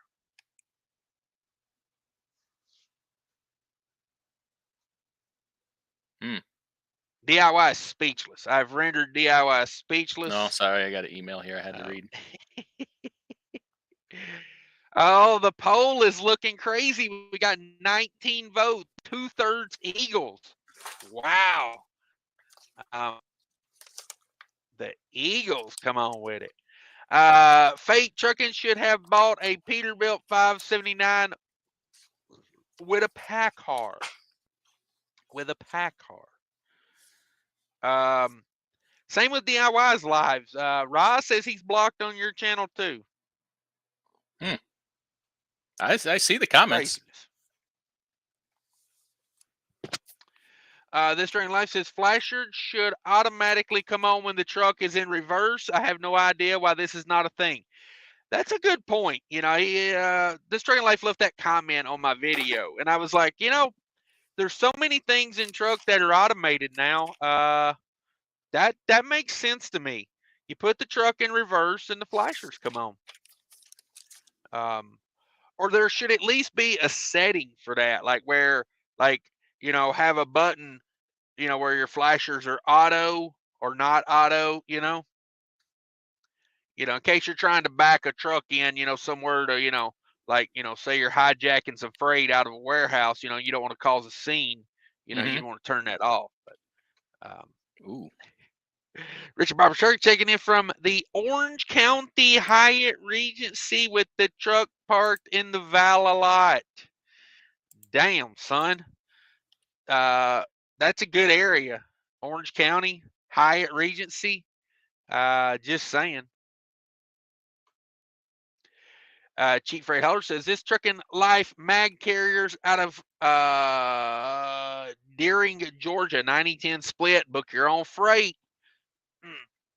DIY is speechless. I've rendered DIY speechless. No, sorry, I got an email here I had to read. Oh, the poll is looking crazy. We got 19 votes, 2/3 Eagles. Wow. The Eagles come on with it. Fate Trucking should have bought a Peterbilt 579 with a Packard. Same with DIY's lives. Ross says he's blocked on your channel too. I see the comments. This Dragon Life says flashers should automatically come on when the truck is in reverse. I have no idea why this is not a thing. That's a good point. You know, this Dragon Life left that comment on my video, and I was like, you know, there's so many things in truck that are automated now. That makes sense to me. You put the truck in reverse, and the flashers come on. Or there should at least be a setting for that, like where, like, you know, have a button, you know, where your flashers are auto or not auto, you know, in case you're trying to back a truck in, you know, somewhere to, you know, like, you know, say you're hijacking some freight out of a warehouse, you know, you don't want to cause a scene, you know, you want to turn that off. But, ooh. Richard Barber Church checking in from the Orange County Hyatt Regency with the truck parked in the Valley lot. Damn, son. That's a good area. Orange County Hyatt Regency. Just saying. Cheap Freight Hauler says this trucking life mag carriers out of Deering, Georgia, 90-10 split. Book your own freight.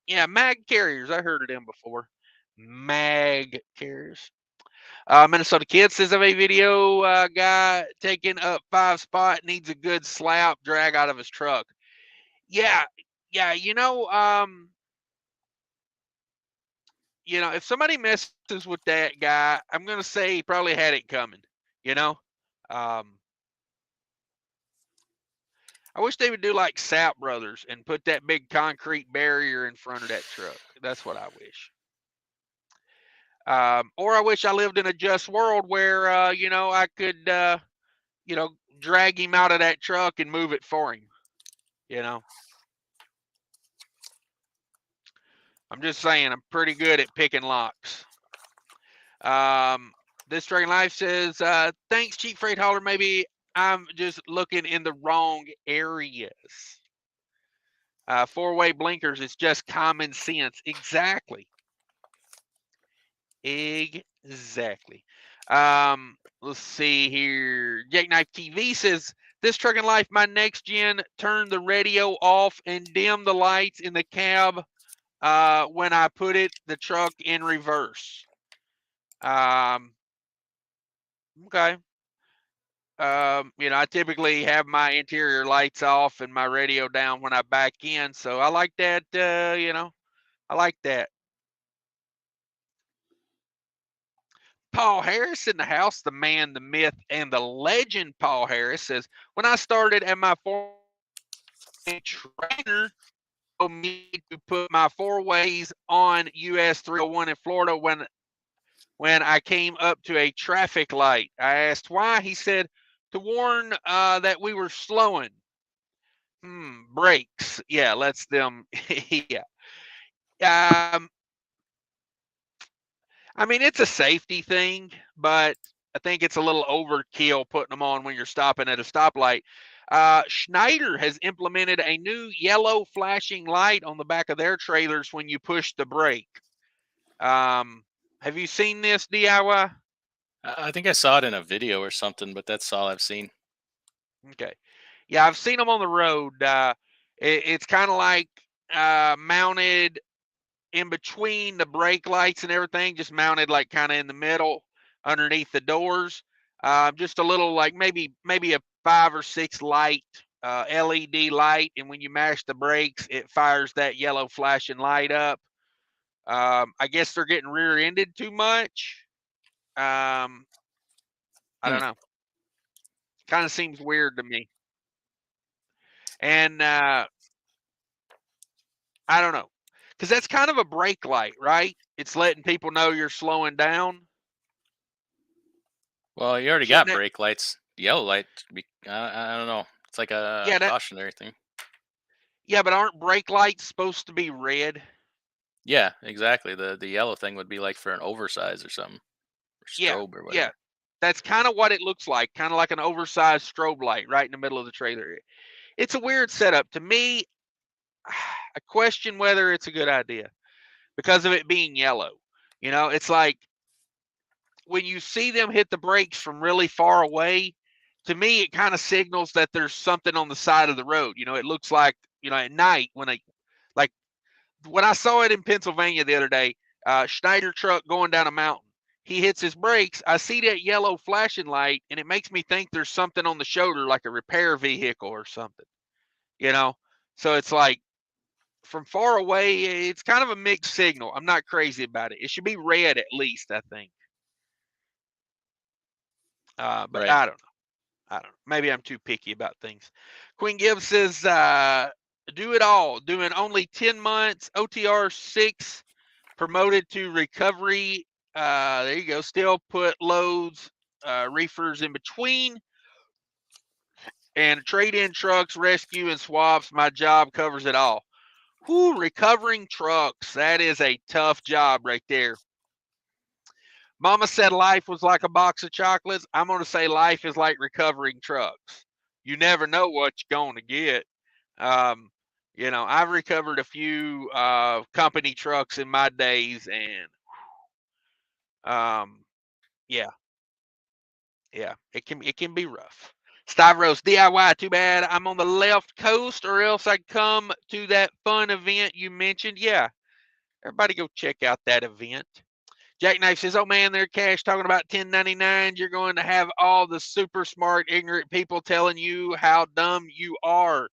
Yeah, mag carriers. I heard of them before. Mag carriers. Minnesota Kid says of a video guy taking up 5 spot needs a good slap drag out of his truck. Yeah, you know, if somebody messes with that guy, I'm gonna say he probably had it coming. You know, I wish they would do like Sap Brothers and put that big concrete barrier in front of that truck. That's what I wish. Or I wish I lived in a just world where, you know, I could, you know, drag him out of that truck and move it for him. You know, I'm just saying I'm pretty good at picking locks. This Dragon Life says, thanks, Cheap Freight Hauler. Maybe I'm just looking in the wrong areas. 4-way blinkers, it's just common sense. Exactly. Let's see here. Jackknife TV says, this Trucking Life, my next gen, turn the radio off and dim the lights in the cab when I put the truck in reverse. Okay. You know, I typically have my interior lights off and my radio down when I back in. So I like that, you know, I like that. Paul Harris in the house, the man, the myth, and the legend. Paul Harris says, when I started at my former trainer, me to put my 4-ways on US 301 in Florida when I came up to a traffic light. I asked why. He said to warn that we were slowing. Brakes. Yeah, let's them. Yeah. Um, I mean, it's a safety thing, but I think it's a little overkill putting them on when you're stopping at a stoplight. Schneider has implemented a new yellow flashing light on the back of their trailers when you push the brake. Have you seen this, DIY? I think I saw it in a video or something, but that's all I've seen. Okay. Yeah, I've seen them on the road. It's kind of like mounted in between the brake lights and everything, just mounted like kind of in the middle underneath the doors. Just a little like maybe a 5 or 6 light LED light, and when you mash the brakes, it fires that yellow flashing light up. I guess they're getting rear-ended too much. I don't know. Kind of seems weird to me. And I don't know, because that's kind of a brake light, right? It's letting people know you're slowing down. Well, you already got Shouldn't it? brake lights. The yellow light, I don't know. It's like a Yeah, cautionary thing. yeah, but aren't brake lights supposed to be red? Yeah, exactly. The yellow thing would be like for an oversize or something, or Yeah, strobe or yeah. whatever. That's kind of what it looks like, kind of like an oversized strobe light right in the middle of the trailer. It's a weird setup. To me, I question whether it's a good idea because of it being yellow. You know, it's like when you see them hit the brakes from really far away, to me, it kind of signals that there's something on the side of the road. You know, it looks like, at night like when I saw it in Pennsylvania the other day, Schneider truck going down a mountain. He hits his brakes. I see that yellow flashing light, and it makes me think there's something on the shoulder, like a repair vehicle or something. You know, so it's like from far away, it's kind of a mixed signal. I'm not crazy about it. It should be red at least, I think. But Right. I don't know. I don't know. Maybe I'm too picky about things. Queen Gibbs says, do it all. Doing only 10 months, OTR 6, promoted to recovery. There you go. Still put loads, reefers in between. And trade-in trucks, rescue, and swaps. My job covers it all. Whoo, recovering trucks. That is a tough job right there. Mama said life was like a box of chocolates. I'm going to say life is like recovering trucks. You never know what you're going to get. Um, I've recovered a few company trucks in my days, and yeah, it can be rough. Stavros DIY, too bad I'm on the left coast, or else I'd come to that fun event you mentioned. Yeah, everybody go check out that event. Jackknife says, "Oh man, they're Cash talking about 1099s. You're going to have all the super smart, ignorant people telling you how dumb you are."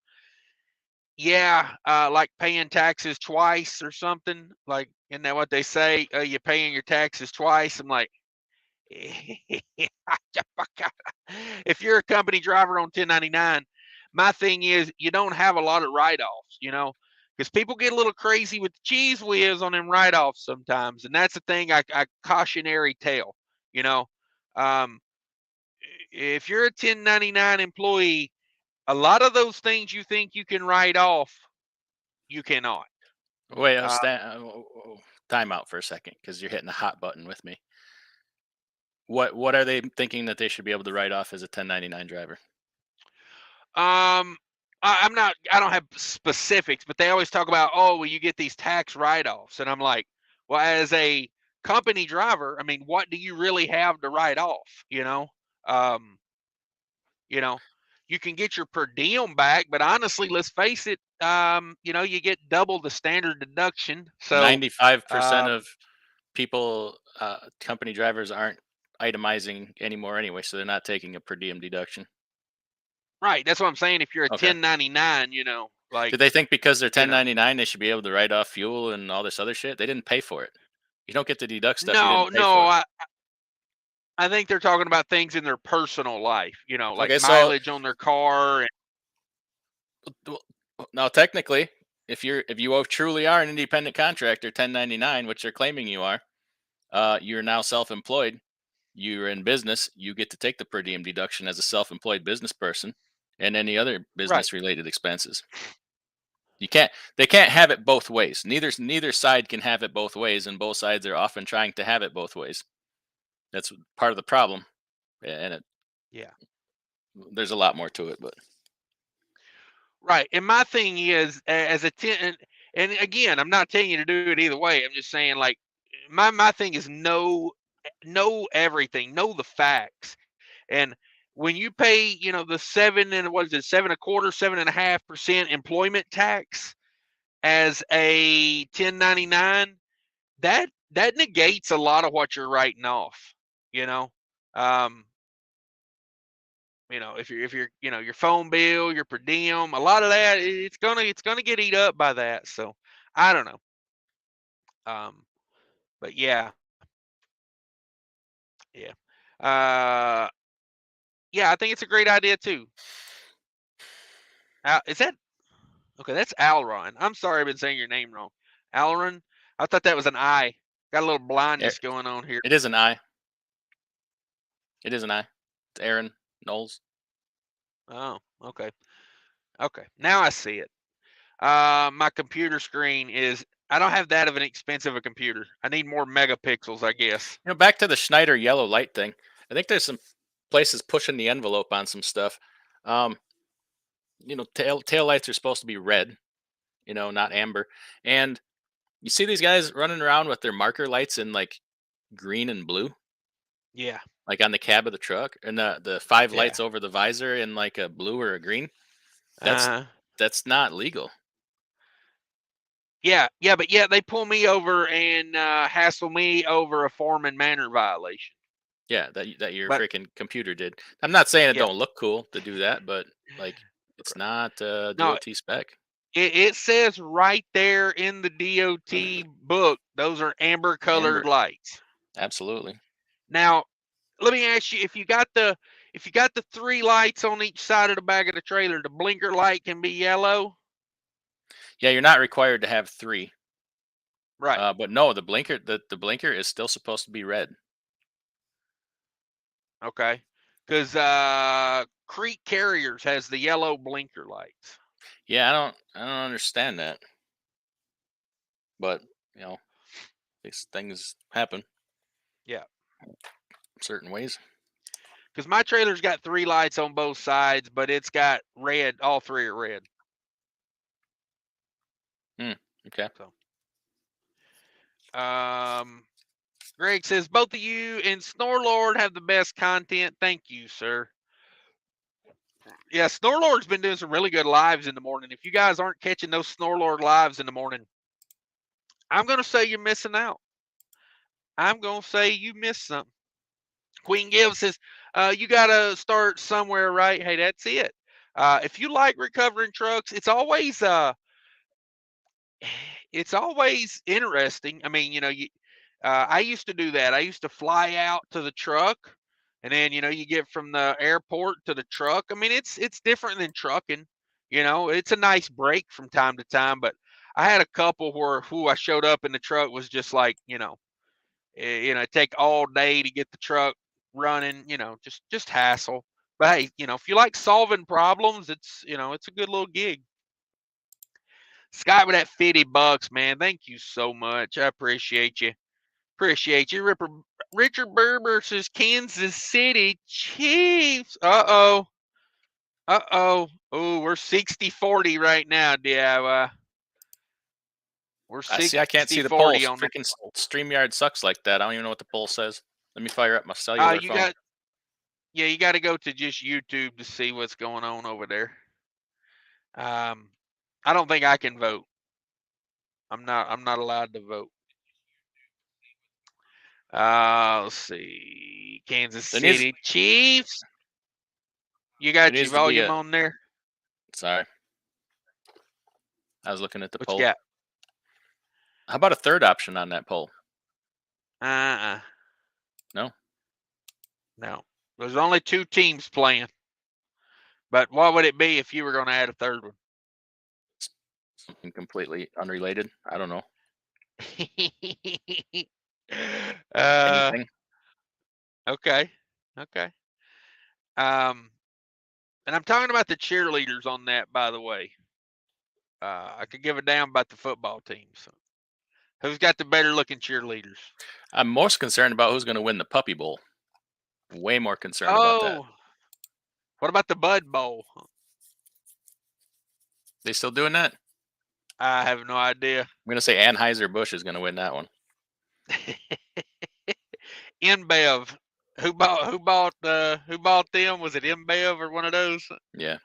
Yeah, like paying taxes twice or something. Like, isn't that what they say? You're paying your taxes twice. I'm like, if you're a company driver on 1099, my thing is you don't have a lot of write-offs, because people get a little crazy with the cheese whiz on them write-offs sometimes, and that's the thing I cautionary tale. You know, um, if you're a 1099 employee, a lot of those things you think you can write off, you cannot. Wait, Uh, time out for a second because you're hitting the hot button with me. What are they thinking that they should be able to write off as a 1099 driver? Um, I'm not. I don't have specifics, but they always talk about, oh, well, you get these tax write-offs, and I'm like, well, as a company driver, I mean, what do you really have to write off? Um, you know, you can get your per diem back, but honestly, let's face it, you get double the standard deduction. So, 95% um, of people, company drivers aren't itemizing anymore anyway, so they're not taking a per diem deduction. right, that's what I'm saying. If you're a Okay. 1099, Do they think because they're you know, 1099 they should be able to write off fuel and all this other shit? They didn't pay for it. You don't get to deduct stuff you no, didn't pay no, for. I think they're talking about things in their personal life, like Okay, so mileage on their car. well, now technically, if you truly are an independent contractor, 1099, which they're claiming you are, you're now self-employed. You're in business. You get to take the per diem deduction as a self-employed business person, and any other Right. business-related expenses. You can't. They can't have it both ways. Neither side can have it both ways, and both sides are often trying to have it both ways. That's part of the problem, and Yeah. there's a lot more to it. But Right. And my thing is, as a and again, I'm not telling you to do it either way. I'm just saying, like, my thing is know everything, know the facts. And when you pay, the 7.25%, 7.5% employment tax as a 1099, that negates a lot of what you're writing off. You know, um, if you're your phone bill, your per diem, a lot of that, it's gonna get eat up by that. So I don't know. But yeah, uh, yeah, I think it's a great idea too. Is that okay? That's Alron. I'm sorry, I've been saying your name wrong. Alron. I thought that was an I. Got a little blindness going on here. it is an I. It is an I. It's Aaron Knowles. Oh, okay. Okay. Now I see it. My computer screen is. I don't have that of an expensive a computer. I need more megapixels, I guess. Back to the Schneider yellow light thing. I think there's some places pushing the envelope on some stuff. Um, tail lights are supposed to be red, not amber. And you see these guys running around with their marker lights in like green and blue, Yeah. like on the cab of the truck, and the 5 Yeah. lights over the visor in like a blue or a green. That's Uh. that's not legal. Yeah. Yeah. But yeah, they pull me over and hassle me over a form and manner violation. Yeah, that your But freaking computer did. I'm not saying it yeah. don't look cool to do that, but like it's not No, DOT spec. it says right there in the DOT book, those are amber colored Amber, lights. absolutely. Now, let me ask you, if you got the 3 lights on each side of the back of the trailer, the blinker light can be yellow. Yeah, you're not required to have 3. Right. But no, the blinker is still supposed to be red. Okay. Because Creek Carriers has the yellow blinker lights. Yeah, I don't understand that. But, these things happen Yeah. certain ways. Because my trailer's got 3 lights on both sides, but it's got red. All 3 are red. Okay. So, Greg says both of you and Snorlord have the best content. Thank you, sir. Yeah, Snorlord's been doing some really good lives in the morning. If you guys aren't catching those Snorlord lives in the morning, I'm gonna say you're missing out. I'm gonna say you missed something. Queen Gibbs says, you gotta start somewhere, right? Hey, that's it. If you like recovering trucks, it's always interesting. I mean, I used to do that. I used to fly out to the truck, and then you get from the airport to the truck. I mean, it's different than trucking. It's a nice break from time to time. But I had a couple where who I showed up in the truck was just like take all day to get the truck running. Just hassle. But hey, if you like solving problems, it's a good little gig. Scott with that $50, man. Thank you so much. I appreciate you. Appreciate you. Richard Berber says Kansas City Chiefs. Uh-oh. Uh-oh. Oh, we're 60-40 right now, DIY. We're I see. I can't see the poll. 60-40 on that. Freaking StreamYard sucks like that. I don't even know what the poll says. Let me fire up my cellular phone. You got to go to just YouTube to see what's going on over there. I don't think I can vote. I'm not allowed to vote. Let's see. Kansas City Chiefs. You got your volume on there? Sorry. I was looking at the poll. What you got? How about a third option on that poll? No? No. There's only 2 teams playing. But what would it be if you were going to add a third one? Something completely unrelated. I don't know. uh, Anything. okay, okay. And I'm talking about the cheerleaders on that, by the way. I could give a damn about the football teams. Who's got the better looking cheerleaders? I'm most concerned about who's going to win the Puppy Bowl. Way more concerned about that. Oh, what about the Bud Bowl? They still doing that? I have no idea. I'm going to say Anheuser-Busch is going to win that one. InBev. Who bought them? Was it InBev or one of those? Yeah.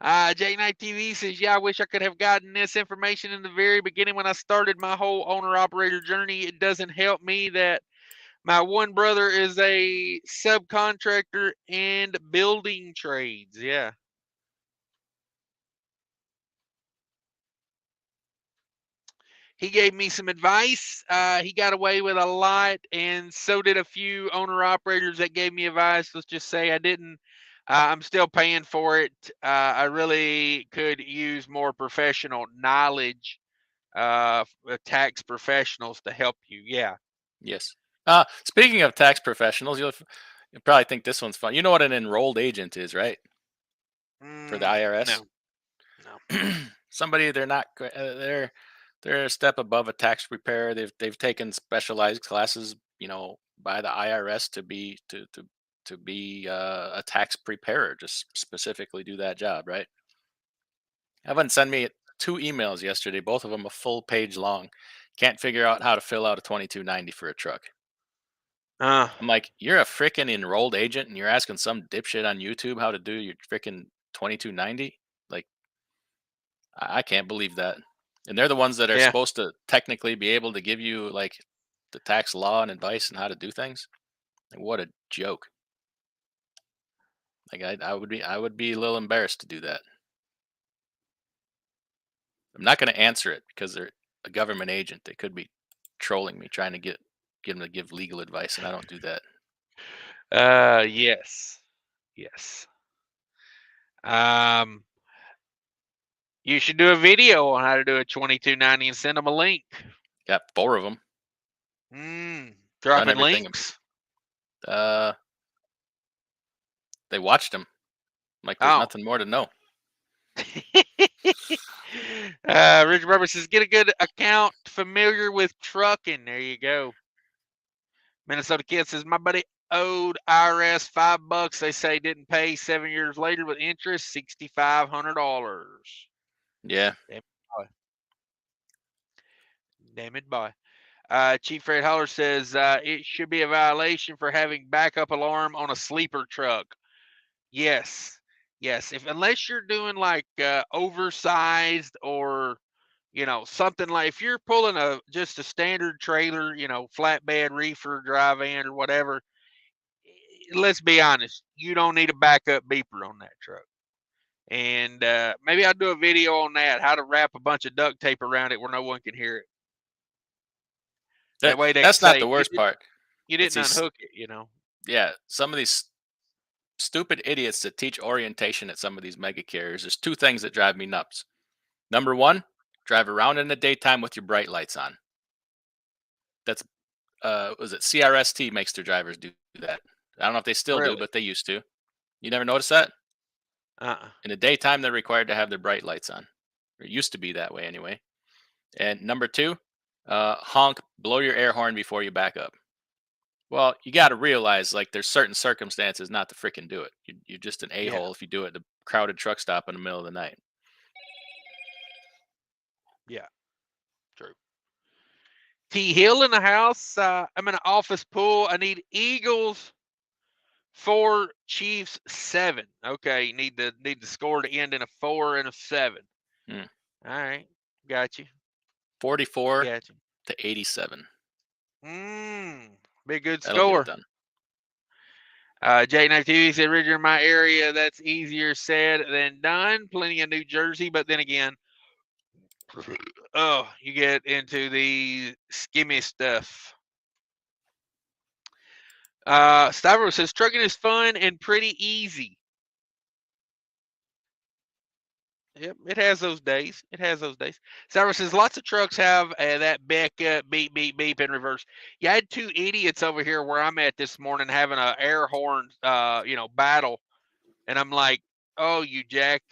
J Night TV says, yeah, I wish I could have gotten this information in the very beginning when I started my whole owner operator journey. It doesn't help me that my one brother is a subcontractor and building trades. Yeah. He gave me some advice. He got away with a lot, and so did a few owner operators that gave me advice. Let's just say I didn't. I'm still paying for it. I really could use more professional knowledge, tax professionals to help you. Yeah. Yes. Speaking of tax professionals, you'll probably think this one's fun. You know what an enrolled agent is, right? For the IRS. No. Somebody they're not they're a step above a tax preparer. They've taken specialized classes, by the IRS to be a tax preparer, just specifically do that job, right? Evan sent me 2 emails yesterday, both of them a full page long. Can't figure out how to fill out a 2290 for a truck. I'm like, you're a freaking enrolled agent and you're asking some dipshit on YouTube how to do your freaking 2290? Like, I can't believe that. And they're the ones that are Yeah. supposed to technically be able to give you like the tax law and advice and how to do things. Like, what a joke. Like I would be a little embarrassed to do that. I'm not going to answer it because they're a government agent. They could be trolling me, trying to get them to give legal advice, and I don't do that. Yes. Yes. Um, you should do a video on how to do a 2290 and send them a link. Got 4 of them. Done Dropping everything. links. They watched them. Like, there's nothing more to know. Richard Barber says, get a good account familiar with trucking. There you go. Minnesota Kid says, my buddy owed IRS $5. They say didn't pay 7 years later with interest, $6,500. Yeah. Damn it, boy. Chief Fred Holler says it should be a violation for having backup alarm on a sleeper truck. Yes. Unless you're doing like oversized or something like, if you're pulling just a standard trailer, flatbed, reefer, dry van, or whatever, let's be honest, you don't need a backup beeper on that truck. And maybe I'll do a video on that, how to wrap a bunch of duct tape around it where no one can hear it. That way they can That's not say the worst part. you didn't unhook it, Yeah, some of these stupid idiots that teach orientation at some of these mega carriers. There's 2 things that drive me nuts. Number 1, drive around in the daytime with your bright lights on. That's was it CRST makes their drivers do that. I don't know if they still do, but they used to. You never notice that? In the daytime, they're required to have their bright lights on. Or it used to be that way anyway. And number 2, honk, blow your air horn before you back up. Well, you got to realize, like, there's certain circumstances not to freaking do it. You're just an a-hole if you do it at a crowded truck stop in the middle of the night. Yeah, true. T Hill in the house. I'm in an office pool. I need Eagles 4, Chiefs 7. Okay, need the score to end in a 4 and a 7. All right, got you. 44 to 87. Big good That'll score. Get it done. J9 TV said, Richard, in my area, that's easier said than done. Plenty of New Jersey, but then again, you get into the skimmy stuff. Stavros says, trucking is fun and pretty easy. Yep, it has those days. It has those days. Cyrus says lots of trucks have that beep, beep, beep in reverse. Yeah, I had two idiots over here where I'm at this morning having a air horn, battle, and I'm like, oh, you jack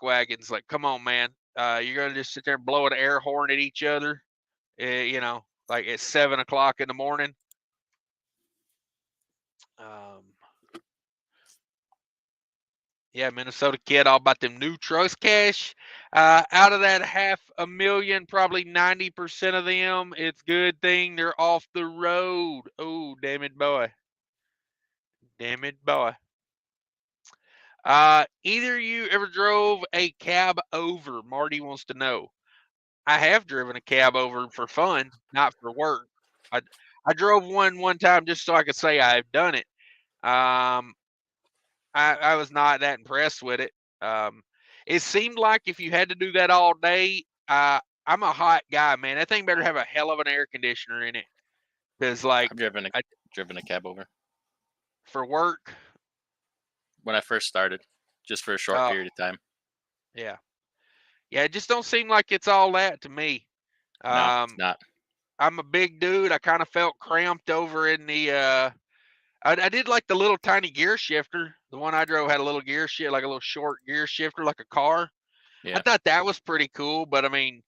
wagons, like, come on, man, you're gonna just sit there and blow an air horn at each other, like at 7 o'clock in the morning. Yeah, Minnesota kid, all about them new trucks. Cash, out of that 500,000, probably 90% of them, it's good thing they're off the road. Oh, damn it, boy. Damn it, boy. Either you ever drove a Cabover? Marty wants to know. I have driven a Cabover for fun, not for work. I drove one time just so I could say I've done it. I was not that impressed with it. It seemed like if you had to do that all day, I'm a hot guy, man. That thing better have a hell of an air conditioner in it, because like I've driven a Cabover for work. when I first started, just for a short period of time. Yeah, it just don't seem like it's all that to me. No, it's not. I'm a big dude. I kind of felt cramped over in the. I did like the little tiny gear shifter. The one I drove had a little gear shift, like a little short gear shifter, like a car. Yeah. I thought that was pretty cool, but I mean,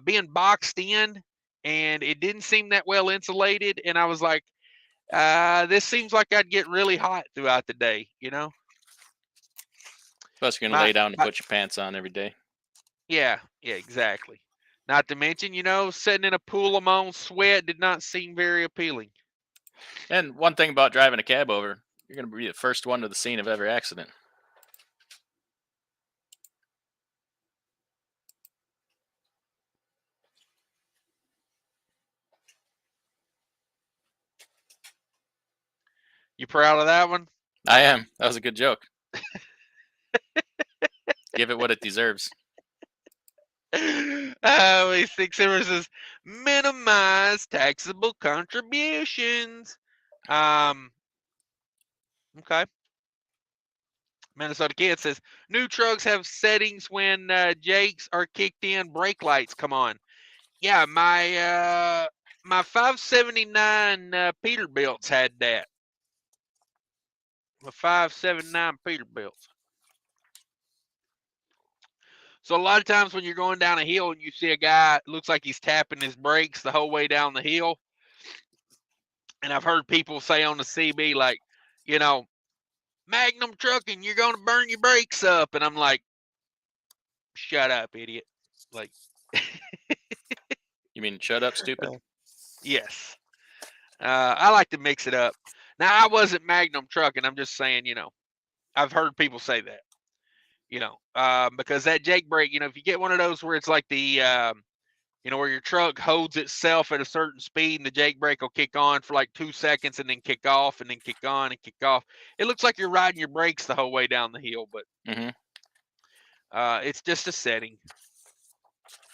being boxed in and it didn't seem that well insulated, and I was like, this seems like I'd get really hot throughout the day, Plus, you're gonna lay down and put your pants on every day. Yeah, exactly. Not to mention, sitting in a pool of my own sweat did not seem very appealing. And one thing about driving a Cabover, you're gonna be the first one to the scene of every accident. You proud of that one? I am. That was a good joke. Give it what it deserves. Six Silver says minimize taxable contributions. Okay. Minnesota Kid says new trucks have settings when jakes are kicked in, brake lights come on. Yeah, my 579 Peterbilt's had that. My 579 Peterbilt's. So a lot of times when you're going down a hill and you see a guy, looks like he's tapping his brakes the whole way down the hill. And I've heard people say on the CB, like, Magnum Trucking, you're going to burn your brakes up. And I'm like, shut up, idiot. Like, you mean shut up, stupid? Yes. I like to mix it up. Now, I wasn't Magnum Trucking. I'm just saying, I've heard people say that. Because that jake brake, if you get one of those where it's like the, where your truck holds itself at a certain speed and the jake brake will kick on for like 2 seconds and then kick off and then kick on and kick off. It looks like you're riding your brakes the whole way down the hill, but it's just a setting.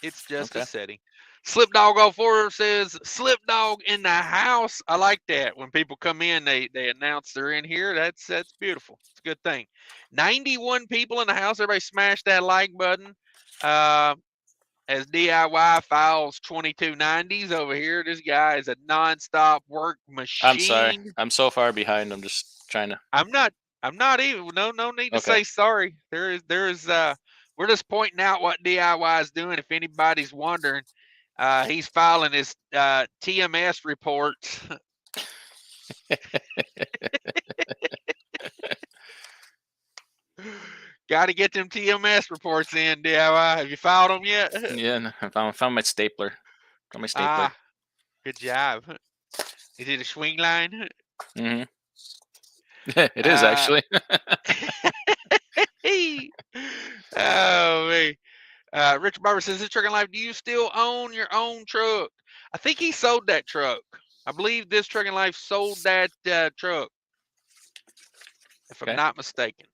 It's just a setting. Slip Dog 04 says, Slip Dog in the house. I like that. When people come in, they announce they're in here. That's beautiful. It's a good thing. 91 people in the house. Everybody smash that like button. As DIY files 2290s over here. This guy is a nonstop work machine. I'm sorry. I'm so far behind. I'm just trying to. I'm not even. No need to say sorry. There is we're just pointing out what DIY is doing. If anybody's wondering, he's filing his TMS reports. Got to get them TMS reports in, DIY. Have you filed them yet? Yeah, I found my stapler. Got my stapler. Good job. Is it a swing line? Mm-hmm. It is actually. Oh, man. Richard Barber says, this Trucking Life, do you still own your own truck? I think he sold that truck. I believe this Trucking Life sold that truck, if I'm not mistaken.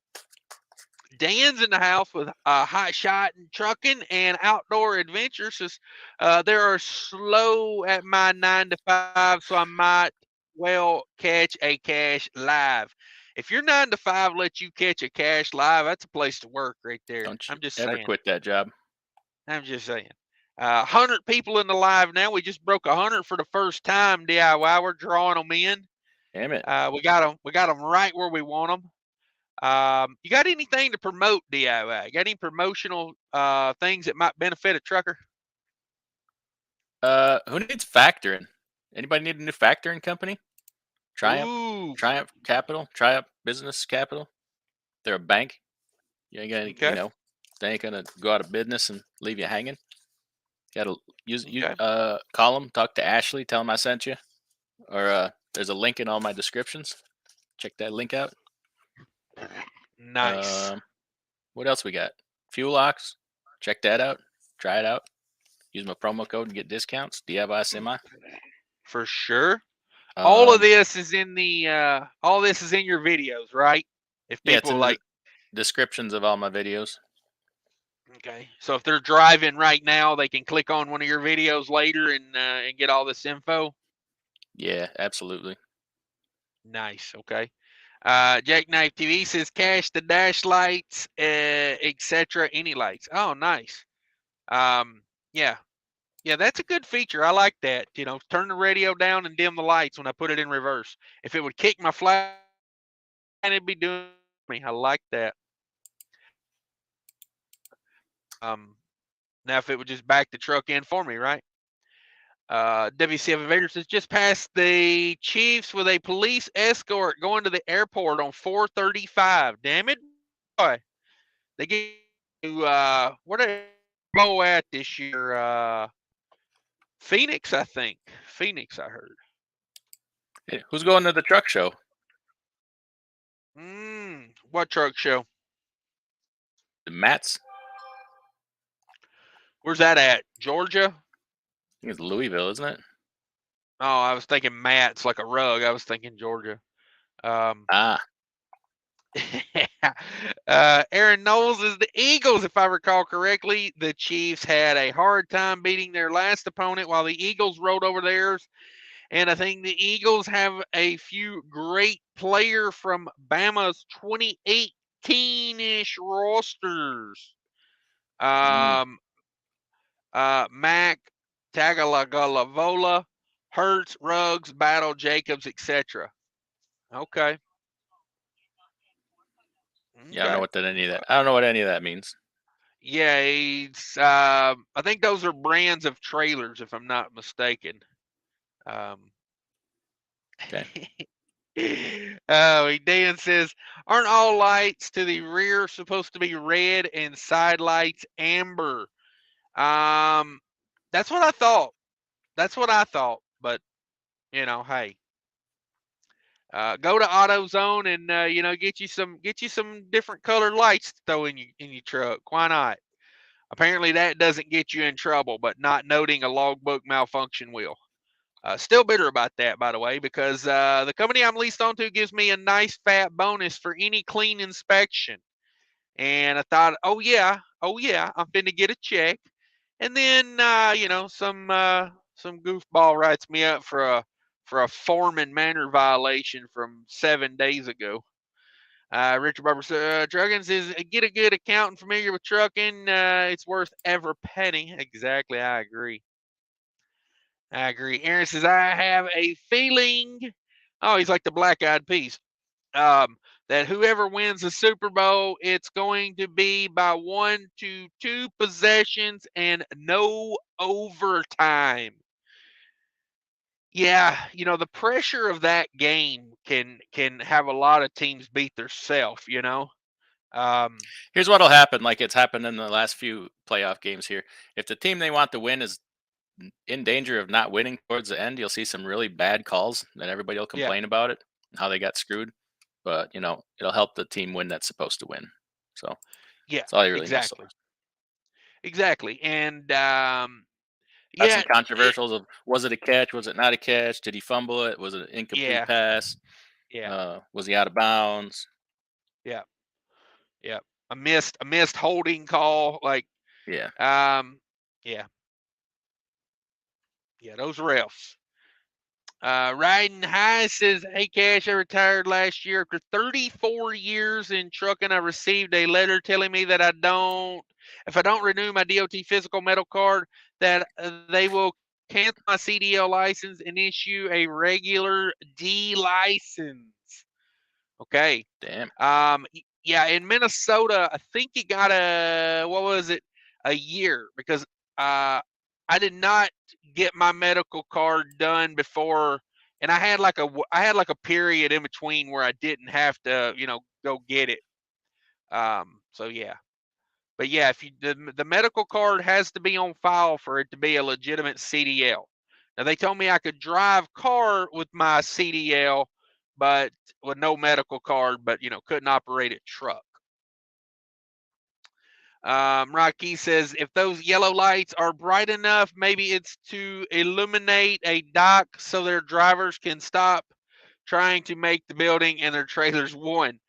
Dan's in the house with hot shot and trucking and outdoor adventures. Says, there are slow at my 9 to 5, so I might well catch a cash live. If your 9 to 5 lets you catch a cash live, that's a place to work right there. Don't you I'm just ever saying. quit that job. I'm just saying. 100 people in the live now. We just broke 100 for the first time. DIY. We're drawing them in. Damn it. We got them. We got them right where we want them. You got anything to promote, DIY? Got any promotional things that might benefit a trucker? Who needs factoring? Anybody need a new factoring company? Triumph, Ooh. Triumph Capital, Triumph Business Capital. They're a bank. You ain't gonna, Okay. they ain't gonna go out of business and leave you hanging. You gotta Okay. call them, talk to Ashley, tell them I sent you, or there's a link in all my descriptions. Check that link out. Nice. What else we got? Fuel locks. Check that out. Try it out. Use my promo code and get discounts. DIY Semi. For sure. All of this is in the all this is in your videos, right? If Yeah, it's people in like the descriptions of all my videos. okay. So if they're driving right now, they can click on one of your videos later and get all this info. Yeah, absolutely. Nice. Okay. Jackknife TV says cash the dash lights, etc. Any lights. Oh, nice. Yeah. Yeah, that's a good feature. I like that. You know, turn the radio down and dim the lights when I put it in reverse. If it would kick my flag, it'd be doing me. I like that. Now if it would just back the truck in for me, right? WCF Vader says just passed the Chiefs with a police escort going to the airport on 435. Damn it, boy! They get to where they go at this year? Phoenix, I think. Phoenix, I heard. Hey, who's going to the truck show? What truck show? The Mats. Where's that at? Georgia? I think it's Louisville, isn't it? Oh, I was thinking Matt's like a rug. I was thinking Georgia. Aaron Knowles is the Eagles, if I recall correctly. The Chiefs had a hard time beating their last opponent while the Eagles rolled over theirs. And I think the Eagles have a few great players from Bama's 2018-ish rosters. Mac, Tagalagavola, Hertz, Ruggs, Battle, Jacobs, etc. Okay. Yeah, I don't know what I don't know what any of that means. Yeah, it's I think those are brands of trailers, if I'm not mistaken. Okay. Dan says, aren't all lights to the rear supposed to be red and side lights amber? That's what I thought. That's what I thought. But hey, go to AutoZone and get you some different colored lights to throw in your truck. Why not? Apparently that doesn't get you in trouble, but not noting a logbook malfunction will. Still bitter about that, by the way, because the company I'm leased onto gives me a nice fat bonus for any clean inspection. And I thought, oh yeah, I'm finna get a check. And then some goofball writes me up for a form and manner violation from 7 days ago. Richard Barber Trucking says, get a good accountant familiar with trucking. It's worth every penny. Exactly, I agree. Aaron says, I have a feeling. Oh, he's like the Black Eyed Peas. That whoever wins the Super Bowl, it's going to be by 1 to 2 possessions and no overtime. Yeah, the pressure of that game can have a lot of teams beat themselves. Here's what'll happen, like it's happened in the last few playoff games here. If the team they want to win is in danger of not winning towards the end, you'll see some really bad calls, and everybody will complain about it and how they got screwed. But it'll help the team win that's supposed to win. So Yeah, that's all you really exactly. need. Exactly. And Got some controversials of was it a catch? Was it not a catch? Did he fumble it? Was it an incomplete pass? Was he out of bounds? Yeah. Yeah. A missed holding call. Like, yeah. Yeah. Yeah, those refs. Riding High says, hey, Cash, I retired last year. After 34 years in trucking, I received a letter telling me that if I don't renew my DOT physical metal card, that they will cancel my CDL license and issue a regular D license. Okay. Damn. Yeah, in Minnesota, I think you got a year, because I did not get my medical card done before, and I had like a period in between where I didn't have to, go get it. So yeah. But yeah, if the medical card has to be on file for it to be a legitimate CDL. Now they told me I could drive car with my CDL, but with no medical card, but couldn't operate a truck. Rocky says, if those yellow lights are bright enough, maybe it's to illuminate a dock so their drivers can stop trying to make the building and their trailers one.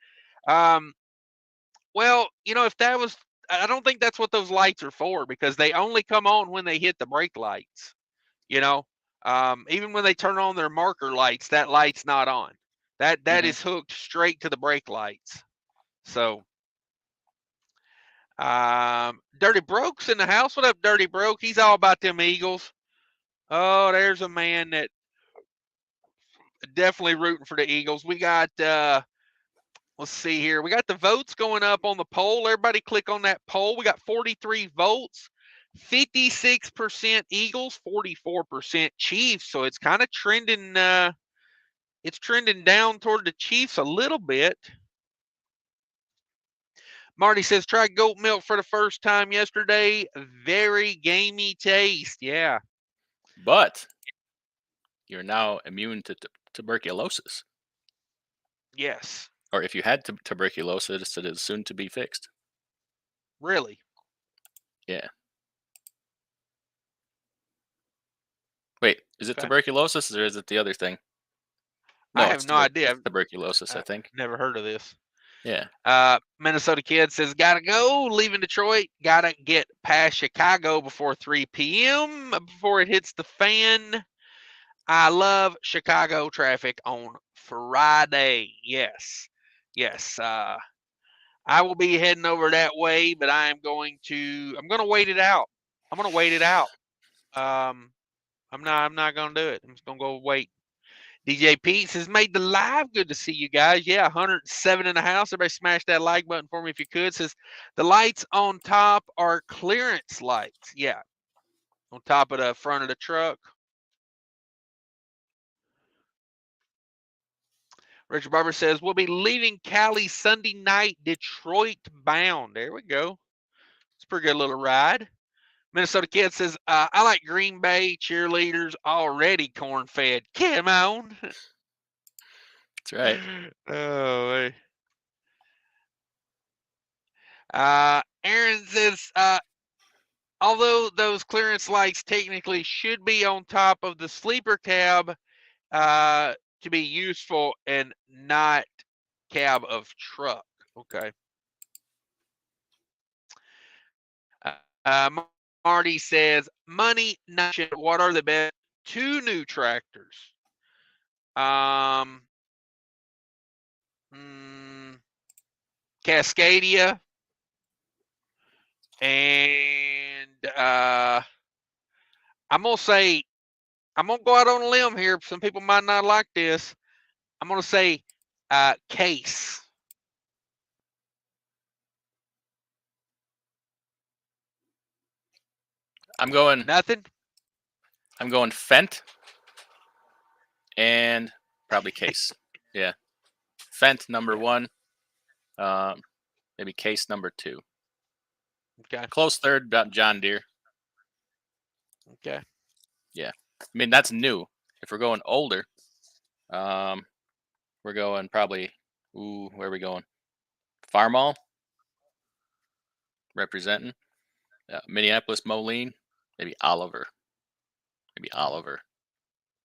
Well, if that was, I don't think that's what those lights are for, because they only come on when they hit the brake lights. Even when they turn on their marker lights, that light's not on. That is hooked straight to the brake lights. So, Dirty Broke's in the house. What up, Dirty Broke? He's all about them Eagles. Oh, there's a man that definitely rooting for the Eagles. We got, let's see here. We got the votes going up on the poll. Everybody click on that poll. We got 43 votes. 56% Eagles, 44% Chiefs. So it's kind of trending. It's trending down toward the Chiefs a little bit. Marty says, try goat milk for the first time yesterday. Very gamey taste. Yeah. But you're now immune to tuberculosis. Yes. Or if you had tuberculosis, it is soon to be fixed. Really? Yeah. Wait, is it tuberculosis or is it the other thing? No, I have no idea. It's tuberculosis, I think. Never heard of this. Yeah. Minnesota Kid says, gotta go, leaving Detroit, gotta get past Chicago before 3 p.m. before it hits the fan. I love Chicago traffic on Friday. Yes. I will be heading over that way, but I'm going to wait it out. I'm going to wait it out. I'm not going to do it. I'm just going to go wait. DJ Pete says, made the live. Good to see you guys. Yeah, 107 in the house. Everybody smash that like button for me if you could. Says, the lights on top are clearance lights. Yeah, on top of the front of the truck. Richard Barber says, we'll be leaving Cali Sunday night, Detroit bound. There we go. It's a pretty good little ride. Minnesota Kid says, I like Green Bay cheerleaders already corn-fed. Come on. That's right. Oh, Aaron says, although those clearance lights technically should be on top of the sleeper cab to be useful and not cab of truck. Okay. Marty says, Money Nation, what are the best 2 new tractors? Cascadia and I'm going to go out on a limb here. Some people might not like this. I'm going to say Case. I'm going nothing. I'm going Fendt and probably Case. Yeah, Fendt number 1. Maybe Case number 2. Okay. Close third, John Deere. Okay. Yeah, I mean that's new. If we're going older, we're going probably. Where are we going? Farmall. Representing. Minneapolis Moline. Maybe Oliver.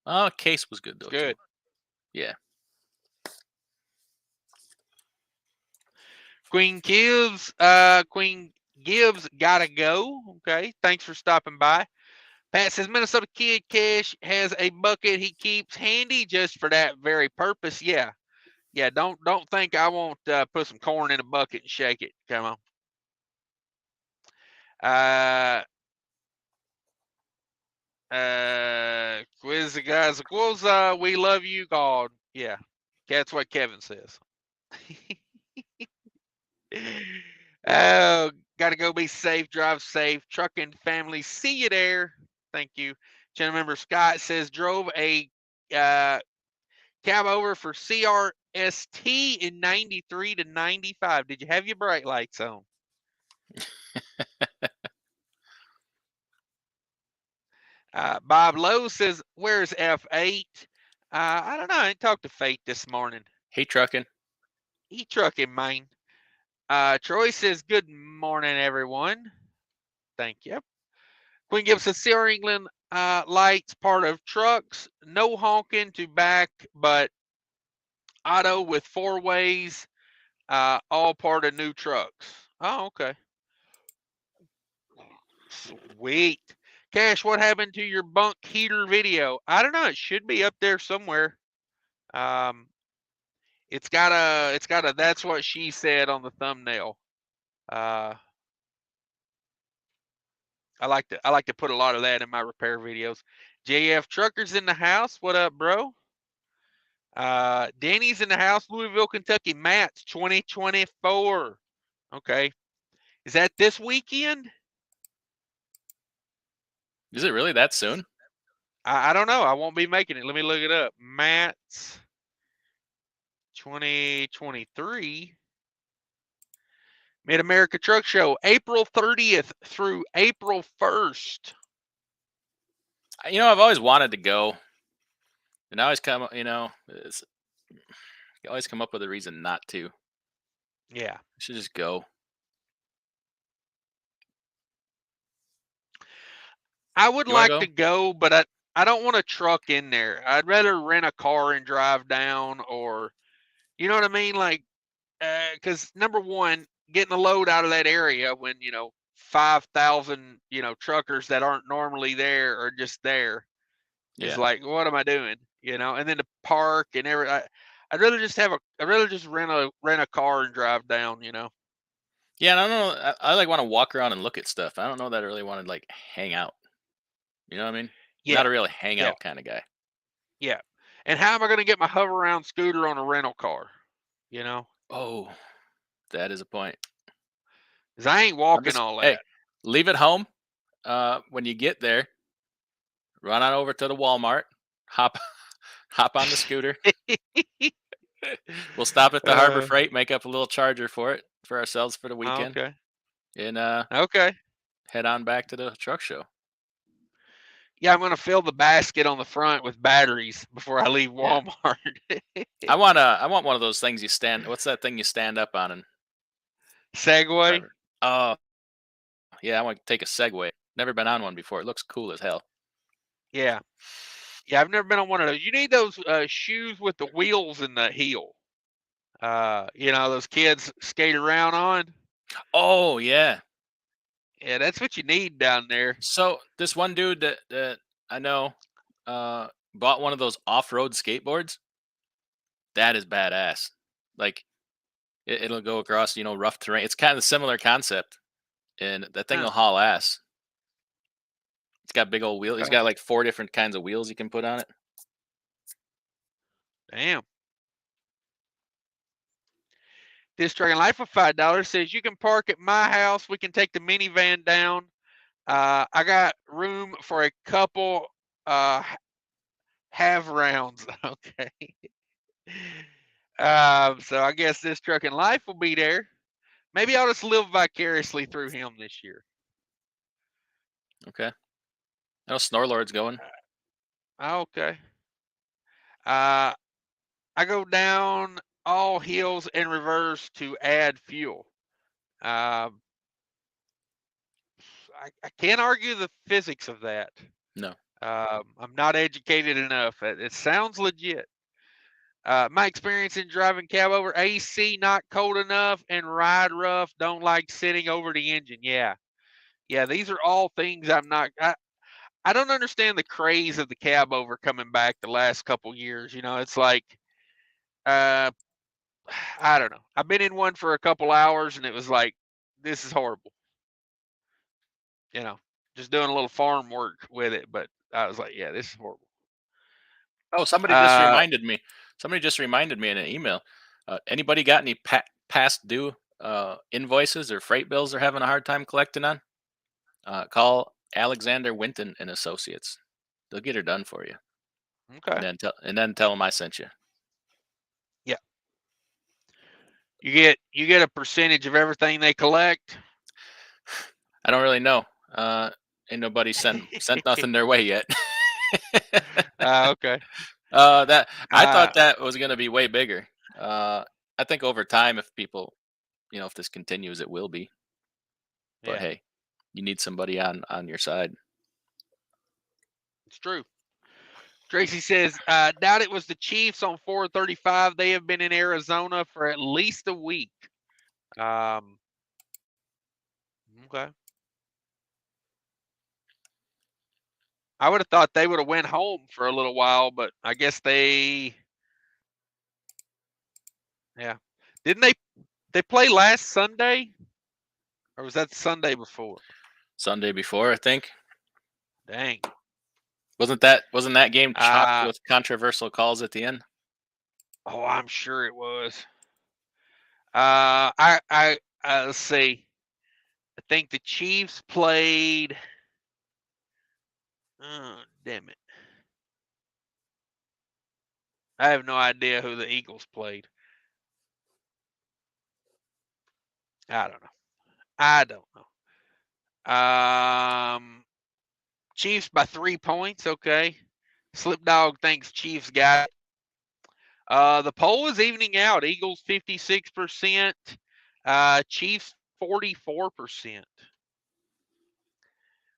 Oh, Case was good though. Good. Too. Yeah. Queen Gibbs gotta go. Okay. Thanks for stopping by. Pat says Minnesota Kid Cash has a bucket he keeps handy just for that very purpose. Yeah. Yeah, don't think I won't put some corn in a bucket and shake it. Come on. Quiz the guys. We love you, God. Yeah, that's what Kevin says. Oh, gotta go be safe, drive safe, trucking family. See you there. Thank you. Channel member Scott says drove a Cabover for CRST in 93 to 95. Did you have your bright lights on? Bob Lowe says, where's F8? I don't know. I didn't talk to Fate this morning. He trucking. He trucking, man. Troy says, good morning, everyone. Thank you. Queen Gibson, Sierra England lights, part of trucks. No honking to back, but auto with 4 ways, all part of new trucks. Oh, okay. Sweet. Cash, what happened to your bunk heater video? I don't know. It should be up there somewhere. It's got a that's what she said on the thumbnail. I like to put a lot of that in my repair videos. JF Truckers in the house. What up, bro? Danny's in the house. Louisville, Kentucky. Matt's 2024. Okay. Is that this weekend? Is it really that soon? I don't know. I won't be making it. Let me look it up. Matt's 2023 Mid-America Truck Show, April 30th through April 1st. You know, I've always wanted to go, and I always come, you always come up with a reason not to. Yeah. I should just go. I would like to go, but I don't want a truck in there. I'd rather rent a car and drive down, or, you know what I mean? Like, because number one, getting a load out of that area when, 5,000, truckers that aren't normally there are just there. It's like, what am I doing? And then the park and I'd rather just rent a car and drive down, Yeah, and I don't know. I like want to walk around and look at stuff. I don't know that I really want to like hang out. You know what I mean? Yeah. Not a really hangout kind of guy. Yeah. And how am I going to get my hover around scooter on a rental car? Oh, that is a point. Because I ain't walking all that. Hey, leave it home. When you get there, run on over to the Walmart, hop on the scooter. We'll stop at the Harbor Freight, make up a little charger for ourselves for the weekend. Okay. And okay. Head on back to the truck show. Yeah, I'm going to fill the basket on the front with batteries before I leave Walmart. Yeah. I want one of those things you stand. What's that thing you stand up on? And Segway. Oh, yeah. I want to take a Segway. Never been on one before. It looks cool as hell. Yeah. Yeah, I've never been on one of those. You need those shoes with the wheels in the heel. Those kids skate around on. Oh, yeah. Yeah, that's what you need down there. So this one dude that I know bought one of those off-road skateboards. That is badass. Like it'll go across, rough terrain. It's kind of a similar concept, and that thing will haul ass. It's got big old wheels. He's got like 4 different kinds of wheels you can put on it. Damn. This Dragon Life for $5 says you can park at my house. We can take the minivan down. I got room for a couple half rounds. Okay. So I guess this Trucking Life will be there. Maybe I'll just live vicariously through him this year. Okay. I know Snorlord's going. Okay. I go down all hills and reverse to add fuel. I can't argue the physics of that. No. I'm not educated enough. It sounds legit. My experience in driving cab over AC not cold enough and ride rough. Don't like sitting over the engine. Yeah. These are all things I'm not. I don't understand the craze of the Cabover coming back the last couple years. It's like, I don't know. I've been in one for a couple hours, and it was like, this is horrible. Just doing a little farm work with it, but I was like, yeah, this is horrible. Oh, somebody just reminded me. Somebody just reminded me in an email. Anybody got any past due invoices or freight bills they're having a hard time collecting on? Call Alexander Winton and Associates. They'll get her done for you. Okay. And then tell them I sent you. Yeah. You get a percentage of everything they collect. I don't really know. Ain't nobody sent nothing their way yet. Okay. I thought that was going to be way bigger. I think over time, if people, if this continues, it will be. But hey, you need somebody on your side. It's true. Tracy says, doubt it was the Chiefs on 435. They have been in Arizona for at least a week. Okay. I would have thought they would have went home for a little while, but I guess they. Yeah. Didn't they play last Sunday? Or was that the Sunday before? Sunday before, I think. Dang. Wasn't that game chocked with controversial calls at the end? Oh, I'm sure it was. Let's see. I think the Chiefs played. Oh, damn it. I have no idea who the Eagles played. I don't know. Chiefs by 3 points. Okay. Slipdog thinks Chiefs got it. The poll is evening out. Eagles 56%, Chiefs 44%.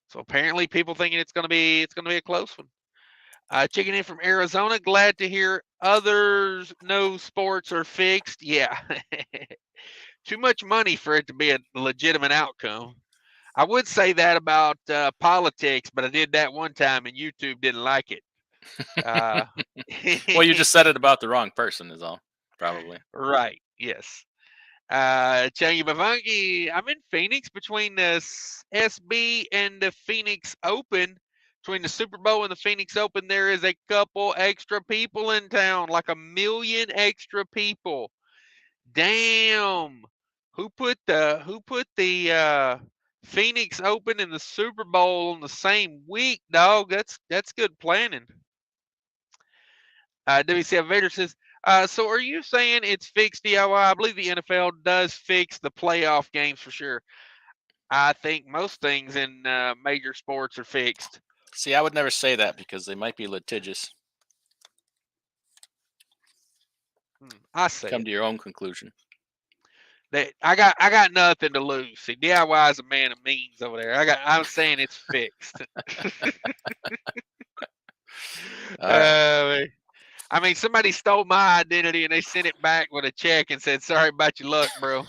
So apparently, people thinking it's going to be a close one. Chicken in from Arizona. Glad to hear others know sports are fixed. Yeah, too much money for it to be a legitimate outcome. I would say that about politics, but I did that one time and YouTube didn't like it. Well, you just said it about the wrong person, is all, probably. Right. Yes. Changi Bavangi, I'm in Phoenix between the SB and the Phoenix Open. Between the Super Bowl and the Phoenix Open, there is a couple extra people in town, like 1 million extra people. Damn. Who put the Phoenix Open and the Super Bowl on the same week, dog? That's good planning. WCF Vader says, so are you saying it's fixed DIY? I believe the NFL does fix the playoff games for sure. I think most things in major sports are fixed. See, I would never say that because they might be litigious. I say come to your own conclusion. I got nothing to lose. See, DIY is a man of means over there. I'm saying it's fixed. I mean, somebody stole my identity and they sent it back with a check and said, "Sorry about your luck, bro."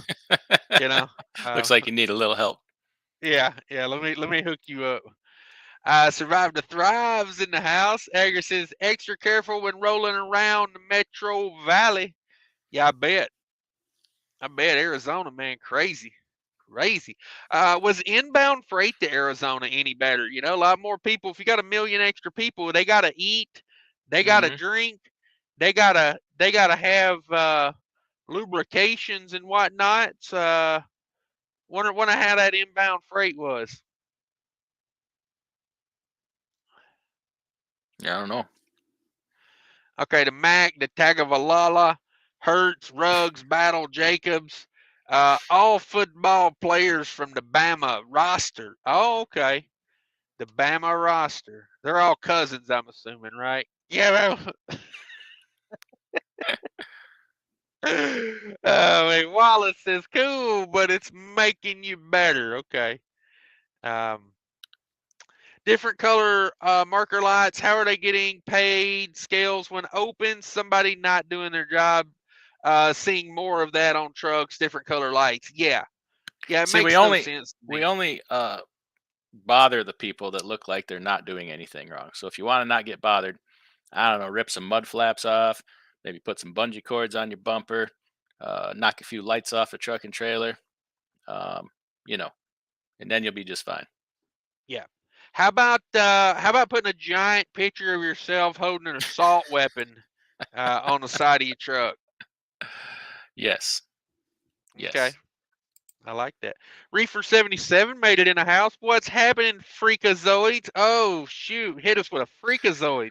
Looks like you need a little help. Yeah. Let me hook you up. Survived to Thrives in the house. Edgar says, extra careful when rolling around the Metro Valley. Yeah, I bet Arizona, man, crazy. Was inbound freight to Arizona any better? A lot more people. If you got 1 million extra people, they got to eat, they got to drink, they gotta have lubrications and whatnot. Wonder how that inbound freight was. Yeah, I don't know. Okay, the Mac, the Tagovailoa, Hurts, Ruggs, Battle, Jacobs, all football players from the Bama roster. Oh, okay. The Bama roster. They're all cousins, I'm assuming, right? Yeah. Wallace says, cool, but it's making you better. Okay. Different color marker lights. How are they getting paid? Scales when open. Somebody not doing their job. Seeing more of that on trucks. Different color lights. Yeah. It See, makes no sense. We only bother the people that look like they're not doing anything wrong. So if you want to not get bothered, I don't know, rip some mud flaps off, maybe put some bungee cords on your bumper, knock a few lights off the truck and trailer, um, you know, and then you'll be just fine. Yeah. How about putting a giant picture of yourself holding an assault weapon on the side of your truck? Yes. Okay. Yes. I like that. Reefer 77 made it in the house. What's happening, freakazoids? Oh shoot, hit us with a freakazoids.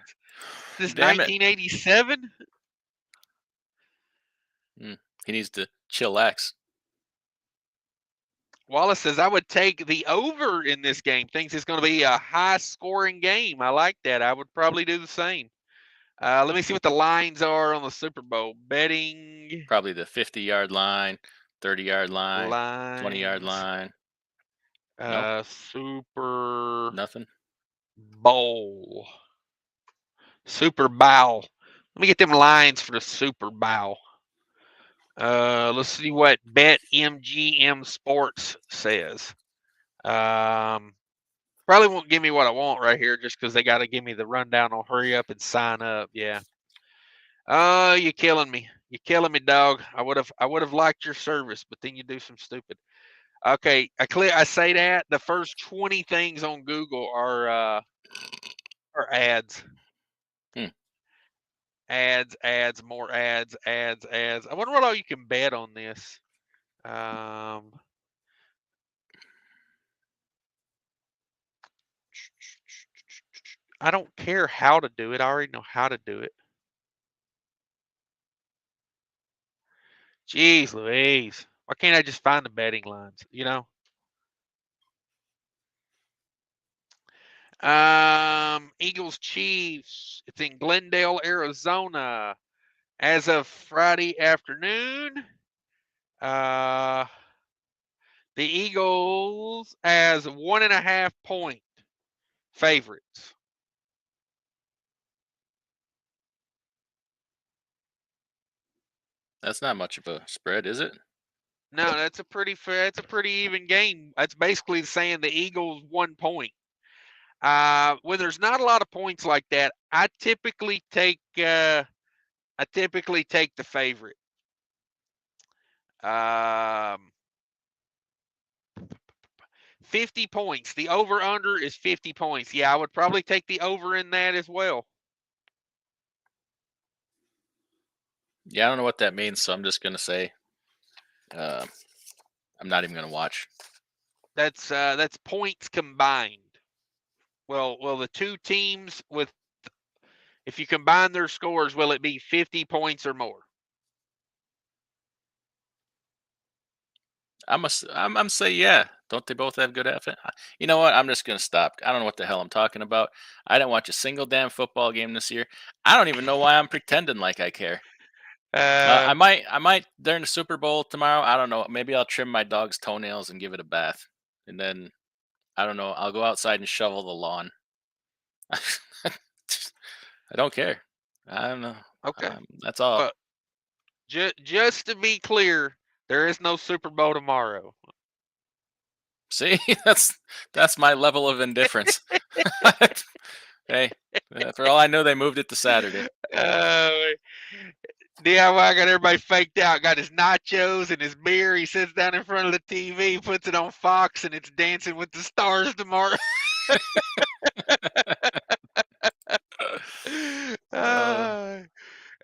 This Damn it. 1987? He needs to chillax. Wallace says I would take the over in this game. Thinks it's going to be a high scoring game. I like that. I would probably do the same. Let me see what the lines are on the Super Bowl. Betting Probably the 50-yard line, 30-yard line, 20-yard lines. line. No, Super nothing. Bowl. Super Bowl. Let me get them lines for the Super Bowl. Let's see what BetMGM Sports says. Probably won't give me what I want right here just because they got to give me the rundown on hurry up and sign up. Yeah. You're killing me. You're killing me, dog. I would have liked your service, but then you do some stupid. Okay, I say that the first 20 things on Google are ads. Hmm. Ads, more ads. I wonder what all you can bet on this. I don't care how to do it. I already know how to do it. Jeez Louise. Why can't I just find the betting lines, you know? Eagles Chiefs. It's in Glendale, Arizona. As of Friday afternoon, the Eagles as 1.5 point favorites. That's not much of a spread, is it? No, that's a pretty fair. It's a pretty even game. That's basically saying the Eagles 1 point. When there's not a lot of points like that, I typically take the favorite. 50 points. The over under is 50 points. Yeah, I would probably take the over in that as well. Yeah, I don't know what that means, so I'm just gonna say I'm not even gonna watch. That's points combined. Well, the two teams with, if you combine their scores, will it be 50 points or more? I'm say yeah. Don't they both have good offense? You know what? I'm just gonna stop. I don't know what the hell I'm talking about. I didn't watch a single damn football game this year. I don't even know why I'm pretending like I care. I might during the Super Bowl tomorrow. I don't know. Maybe I'll trim my dog's toenails and give it a bath, and then I don't know. I'll go outside and shovel the lawn. I don't care. I don't know. Okay. That's all. But just to be clear, there is no Super Bowl tomorrow. See, that's my level of indifference. Hey, for all I know, they moved it to Saturday. DIY got everybody faked out. Got his nachos and his beer. He sits down in front of the TV, puts it on Fox, and it's Dancing with the Stars tomorrow. And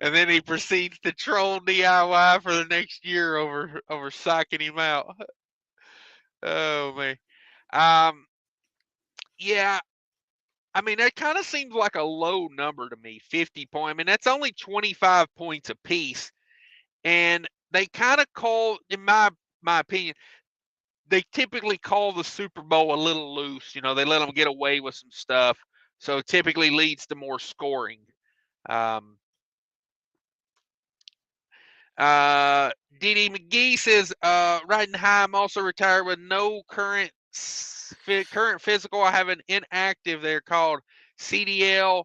then he proceeds to troll DIY for the next year over psyching him out. Oh man. Yeah. I mean, that kind of seems like a low number to me, 50 points. I mean, that's only 25 points apiece. And they kind of call, in my opinion, they typically call the Super Bowl a little loose. You know, they let them get away with some stuff. So it typically leads to more scoring. Dee McGee says, riding high, I'm also retired with no current physical. I have an inactive there called CDL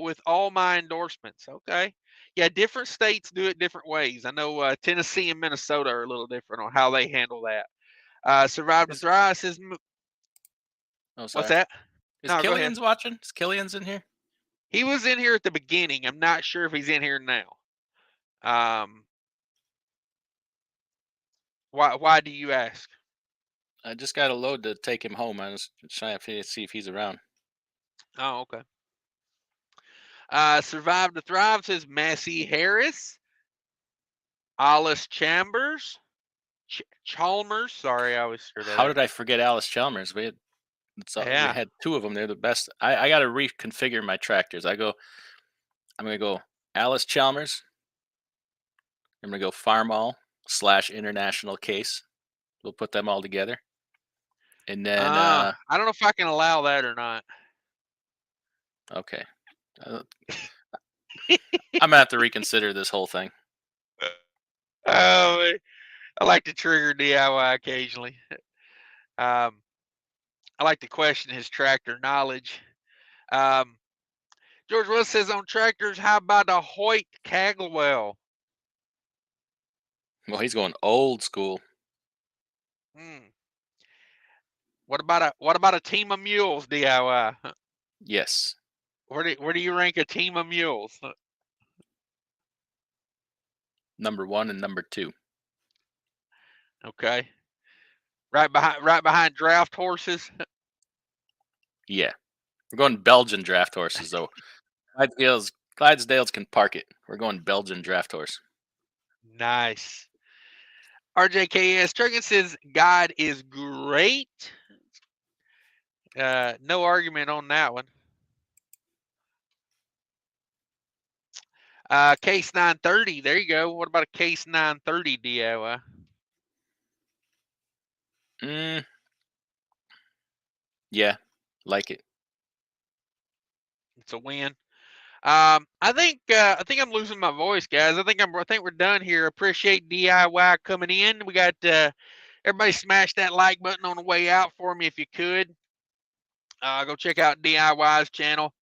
with all my endorsements. Okay. Yeah, different states do it different ways. I know Tennessee and Minnesota are a little different on how they handle that. Survived with Dry says, Oh, What's sorry. that? Is No, go ahead. Killian's watching? Is Killian's in here? He was in here at the beginning. I'm not sure if he's in here now. Why do you ask? I just got a load to take him home. I was trying to see if he's around. Oh, okay. Survive to Thrive says Massey Harris, Alice Chambers, Chalmers. Sorry, I always screw that How up. did I forget Alice Chalmers? We Yeah. had two of them. They're the best. I got to reconfigure my tractors. I'm gonna go Alice Chalmers. I'm gonna go Farmall / International Case. We'll put them all together. And then I don't know if I can allow that or not. okay, I'm gonna have to reconsider this whole thing. Oh, I like to trigger DIY occasionally. I like to question his tractor knowledge. George Willis says on tractors, how about a Hoyt Caglewell? Well, he's going old school. What about a team of mules DIY? Yes. Where do you rank a team of mules? Number 1 and number 2. Okay. Right behind draft horses. Yeah. We're going Belgian draft horses though. Clydesdales can park it. We're going Belgian draft horse. Nice. RJKS Trucking says God is great. No argument on that one. Case 930. There you go. What about a case 930 DIY? Yeah, like it. It's a win. I think I'm losing my voice, guys. I think we're done here. Appreciate DIY coming in. We got everybody smash that like button on the way out for me if you could. Go check out DIY's channel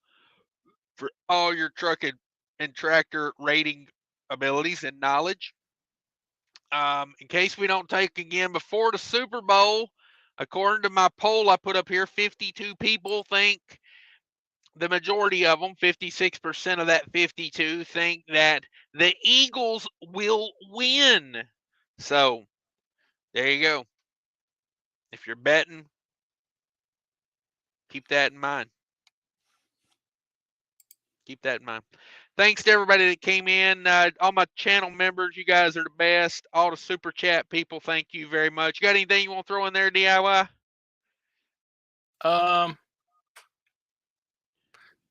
for all your truck and tractor rating abilities and knowledge. In case we don't take again before the Super Bowl, according to my poll I put up here, 52 people think, the majority of them, 56% of that 52, think that the Eagles will win. So there you go. If you're betting, keep that in mind. Keep that in mind. Thanks to everybody that came in. All my channel members, you guys are the best. All the super chat people, thank you very much. You got anything you want to throw in there, DIY?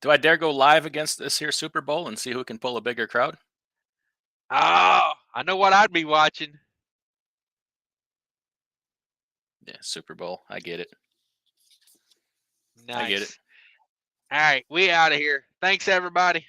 Do I dare go live against this here Super Bowl and see who can pull a bigger crowd? Oh, I know what I'd be watching. Yeah, Super Bowl. I get it. Nice. I get it. All right, we out of here. Thanks, everybody.